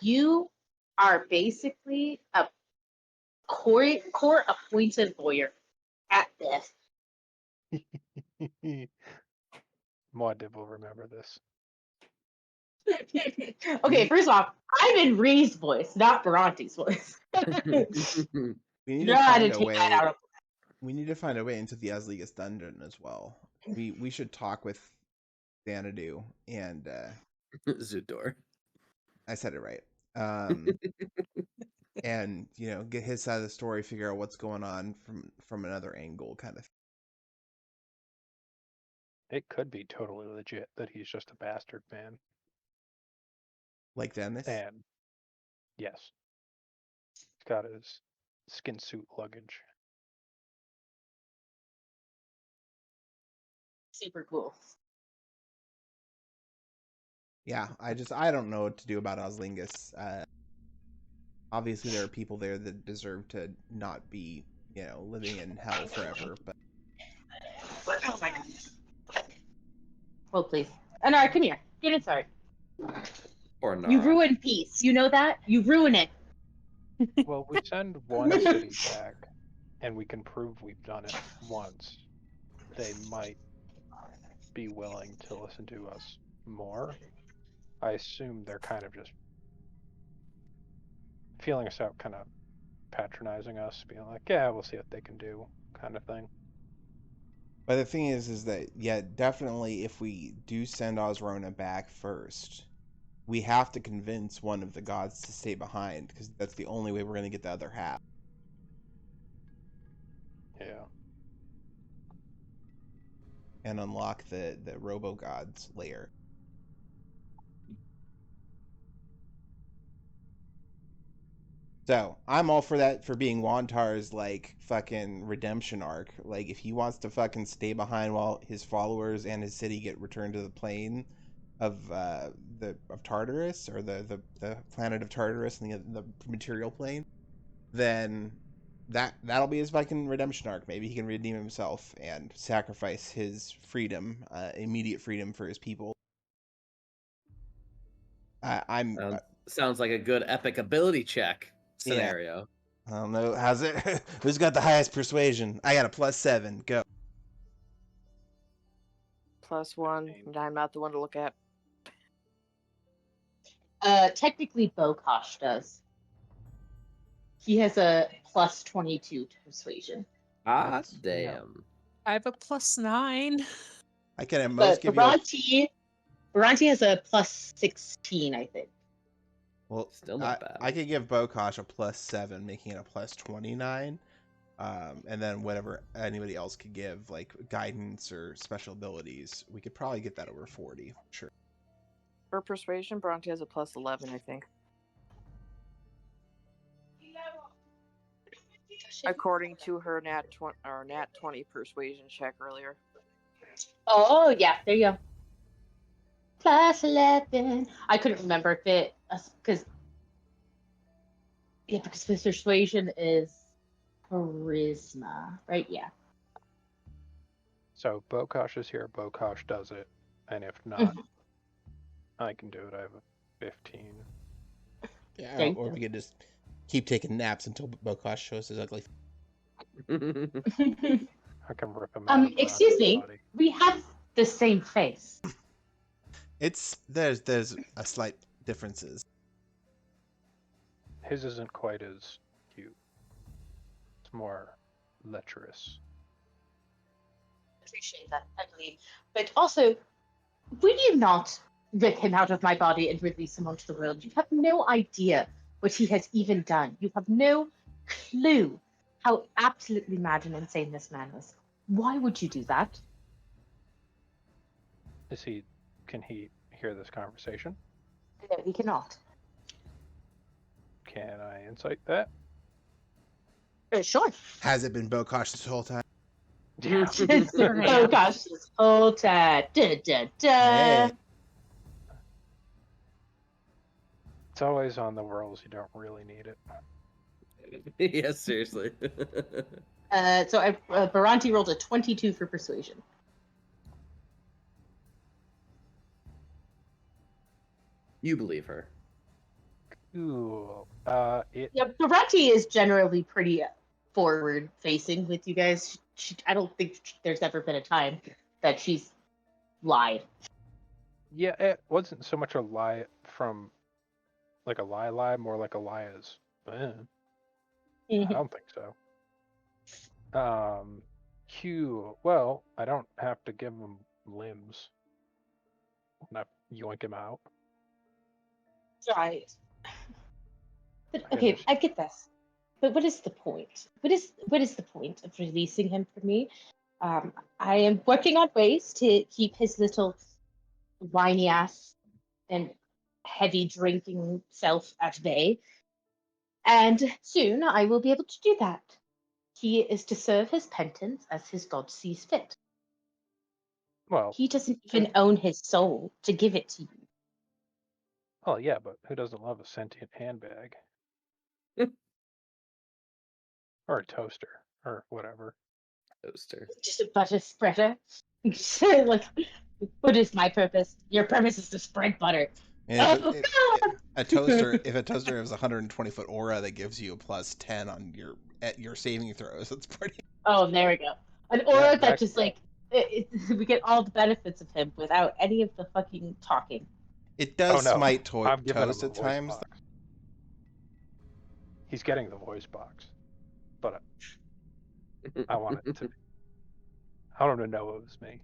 you are basically a core appointed lawyer at this. Muad will remember this. Okay, first off, I'm in Ree's voice, not Bhranti's voice. We need You to know how to find a take that way. out of We need to find a way into the Asligas dungeon as well. We should talk with Xanadu and Zudor. I said it right. And get his side of the story, figure out what's going on from another angle, kind of thing. It could be totally legit that he's just a bastard man. Like Dennis. And yes, he's got his skin suit luggage. super cool. Yeah, I don't know what to do about Oslingus. Obviously, there are people there that deserve to not be, living in hell forever. But Oh my god. Hold, please. Anar, come here. Get inside. Or You Nara. ruin peace. You know that? You ruin it. Well, we send one city back, and we can prove we've done it once. They might be willing to listen to us more. I assume they're kind of just feeling us out, kind of patronizing us, being like, yeah, we'll see what they can do, kind of thing. the thing is that, yeah, definitely if we do send Osrona back first, we have to convince one of the gods to stay behind, because that's the only way we're going to get the other half. Yeah. And unlock the robo-god's lair. So, I'm all for that, for being Wantar's, like, fucking redemption arc. Like, if he wants to fucking stay behind while his followers and his city get returned to the plane of Tartarus, or the planet of Tartarus, and the material plane, then that'll be his fucking redemption arc. Maybe he can redeem himself and sacrifice his freedom, immediate freedom for his people. Sounds like a good epic ability check scenario. I don't know. How's it? Who's got the highest persuasion? I got a +7. Go. +1. I'm not the one to look at. Technically, Bokosh does. He has a +22 to persuasion. Ah, damn. I have a +9. I can at most give Bhranti has a +16, I think. Well, still not bad. I could give Bokosh a +7, making it a +29. And then whatever anybody else could give, like guidance or special abilities, we could probably get that over 40. Sure. For persuasion, Bhranti has a +11, I think. According to her nat 20 persuasion check earlier. Oh, yeah, there you go. +11. I couldn't remember if it, because persuasion is charisma, right? Yeah. So Bokosh is here. Bokosh does it, and if not, I can do it. I have a 15. Yeah, or we could just keep taking naps until Bokosh shows his ugly. I can rip him out. Excuse me. Body. We have the same face. There's a slight differences. His isn't quite as cute. It's more lecherous. Appreciate that, I believe. But also, will you not rip him out of my body and release him onto the world? You have no idea what he has even done. You have no clue how absolutely mad and insane this man is. Why would you do that? Can he hear this conversation? No, he cannot. Can I insight that? Sure. Has it been Bokosh this whole time? Yeah. Oh gosh, this whole time. Da, da, da. Hey. It's always on the rolls. You don't really need it. Yeah, seriously. So Bhranti rolled a 22 for persuasion. You believe her. Cool. Yeah, Bhranti is generally pretty forward-facing with you guys. I don't think there's ever been a time that she's lied. Yeah, it wasn't so much a lie from, like a lie, more like a lie as, I don't think so. Well, I don't have to give him limbs. Not yoink him out. Right. But okay, I get this. But what is the point? What is the point of releasing him from me? I am working on ways to keep his little whiny ass and heavy drinking self at bay. And soon I will be able to do that. He is to serve his penance as his god sees fit. Well, he doesn't even own his soul to give it to you. Oh yeah, but who doesn't love a sentient handbag? Or a toaster, or whatever. Toaster. Just a butter spreader. Like, what is my purpose? Your purpose is to spread butter. If a toaster has a 120-foot aura that gives you a +10 on your saving throws, that's pretty. Oh, there we go. An aura that just like we get all the benefits of him without any of the fucking talking. It does smite toast at times. Box. He's getting the voice box, but I want it to. I want him to know it was me.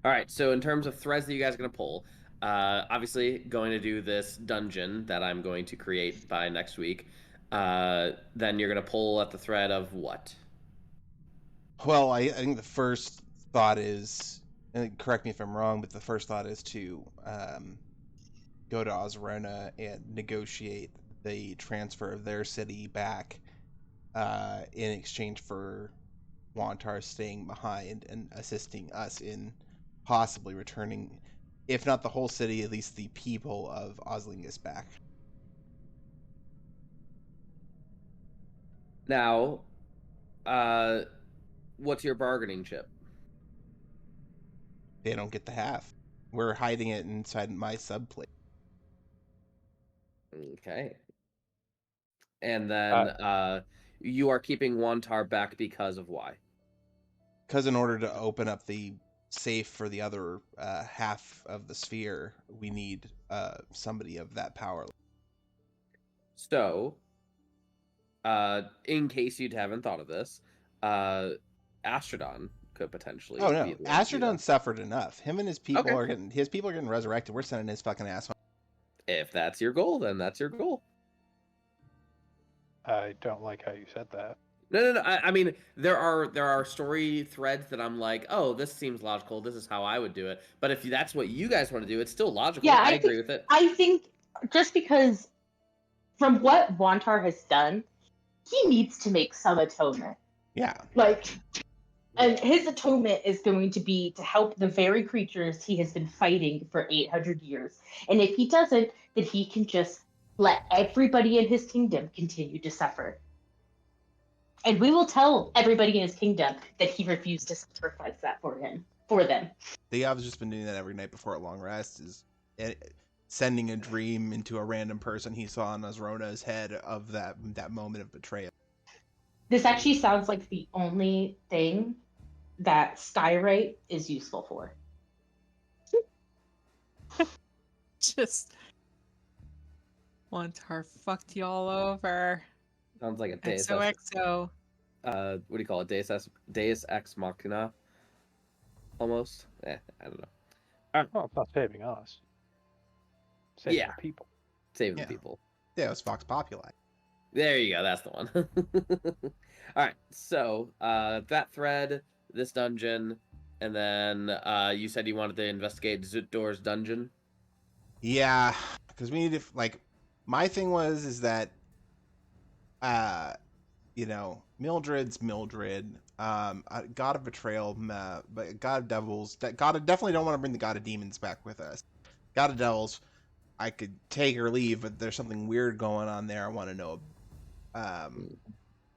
All right, so in terms of threads that you guys are going to pull, obviously going to do this dungeon that I'm going to create by next week. Then you're going to pull at the thread of what? Well, I think the first thought is, and correct me if I'm wrong, but the first thought is to go to Osrona and negotiate the transfer of their city back in exchange for Wantar staying behind and assisting us in possibly returning, if not the whole city, at least the people of Oslingus back. Now, what's your bargaining chip? They don't get the half. We're hiding it inside my subplate. Okay. And then you are keeping Wantar back because of why? Because in order to open up the safe for the other half of the sphere, we need somebody of that power. So, in case you haven't thought of this, Astrodon could potentially. Oh no, be the one to do Astrodon that. suffered enough. Him and his people Okay. are getting resurrected. We're sending his fucking ass home. If that's your goal, then that's your goal. I don't like how you said that. No. I mean, there are story threads that I'm like, oh, this seems logical. This is how I would do it. But if that's what you guys want to do, it's still logical. Yeah, I agree with it. I think just because from what Wantar has done, he needs to make some atonement. Yeah. And his atonement is going to be to help the very creatures he has been fighting for 800 years. And if he doesn't, then he can just let everybody in his kingdom continue to suffer. And we will tell everybody in his kingdom that he refused to sacrifice that for them. Diov's just been doing that every night before a long rest, is sending a dream into a random person he saw on Osrona's head of that moment of betrayal. This actually sounds like the only thing that Skyrite is useful for. Just Wantar fucked y'all over. Sounds like a Deus. XOXO. What do you call it? Deus Ex Machina. Almost. I don't know. Well, it's not saving us. Saving Yeah. the people. Saving Yeah. the people. Deus Vox Populi. There you go. That's the one. All right. So that thread, this dungeon, and then you said you wanted to investigate Zutdor's dungeon. Yeah, because we need to, my thing is that, Mildred's Mildred, God of Betrayal, but God of Devils, definitely don't want to bring the God of Demons back with us. God of Devils, I could take or leave, but there's something weird going on there I want to know.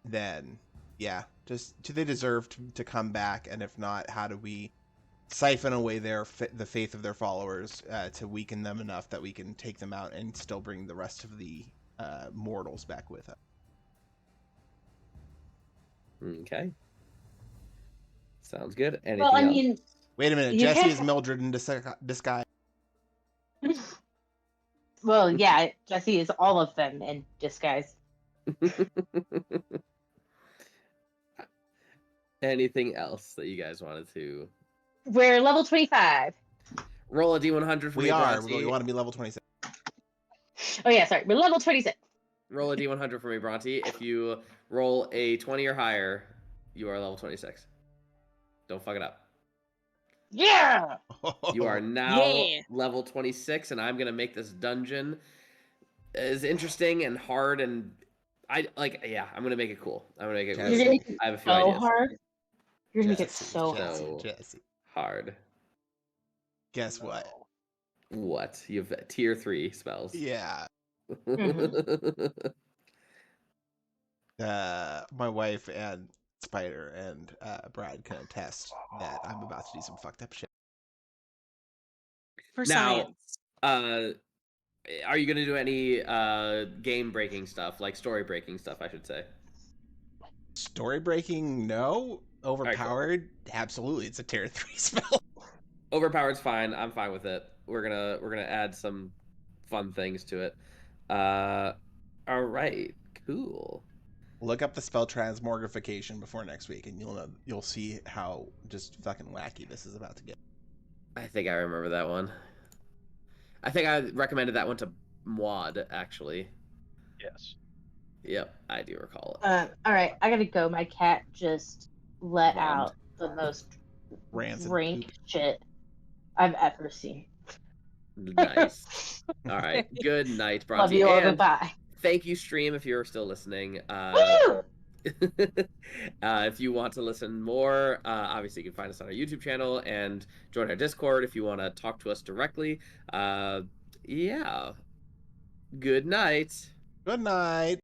Then, yeah, just do they deserve to come back, and if not, how do we siphon away the faith of their followers to weaken them enough that we can take them out and still bring the rest of the mortals back with us. Okay. Sounds good. Anything Well, I else? mean, Wait a minute, You Jesse can't- is Mildred in disguise. well, yeah, Jesse is all of them in disguise. Anything else that you guys wanted to We're level 25. roll a D100 for We me, are. Bhranti? We want to be level 26. Oh yeah, sorry, we're level 26. Roll a D100 for me, Bhranti. If you roll a 20 or higher, you are level 26. Don't fuck it up. Yeah. You are now Yeah. level 26, and I'm gonna make this dungeon as interesting and hard, and I'm gonna make it cool. I'm gonna make it You're You're cool. gonna make it I have a few so ideas. hard. You're gonna make it Jesse, so Jesse, hard. Jesse. Hard. Guess what? What? You have tier 3 spells. Yeah. Mhm. My wife and Spider and Brad can attest that I'm about to do some fucked up shit. For Now, science. are you gonna do any game breaking stuff, like story breaking stuff, I should say? Story breaking, no. Overpowered, absolutely. It's a tier 3 spell. Overpowered's fine. I'm fine with it. We're gonna add some fun things to it. All right, cool. Look up the spell transmogrification before next week, and you'll see how just fucking wacky this is about to get. I think I remember that one. I think I recommended that one to Muad, actually. Yes. Yep, I do recall it. All right, I gotta go. My cat just let Vommed. out the most Rancid rank poop. shit I've ever seen. Nice. All right. Good night, Bhranti. Love you all. And Goodbye. thank you, stream, if you're still listening. Woo! If you want to listen more, obviously you can find us on our YouTube channel and join our Discord if you want to talk to us directly. Yeah. Good night. Good night.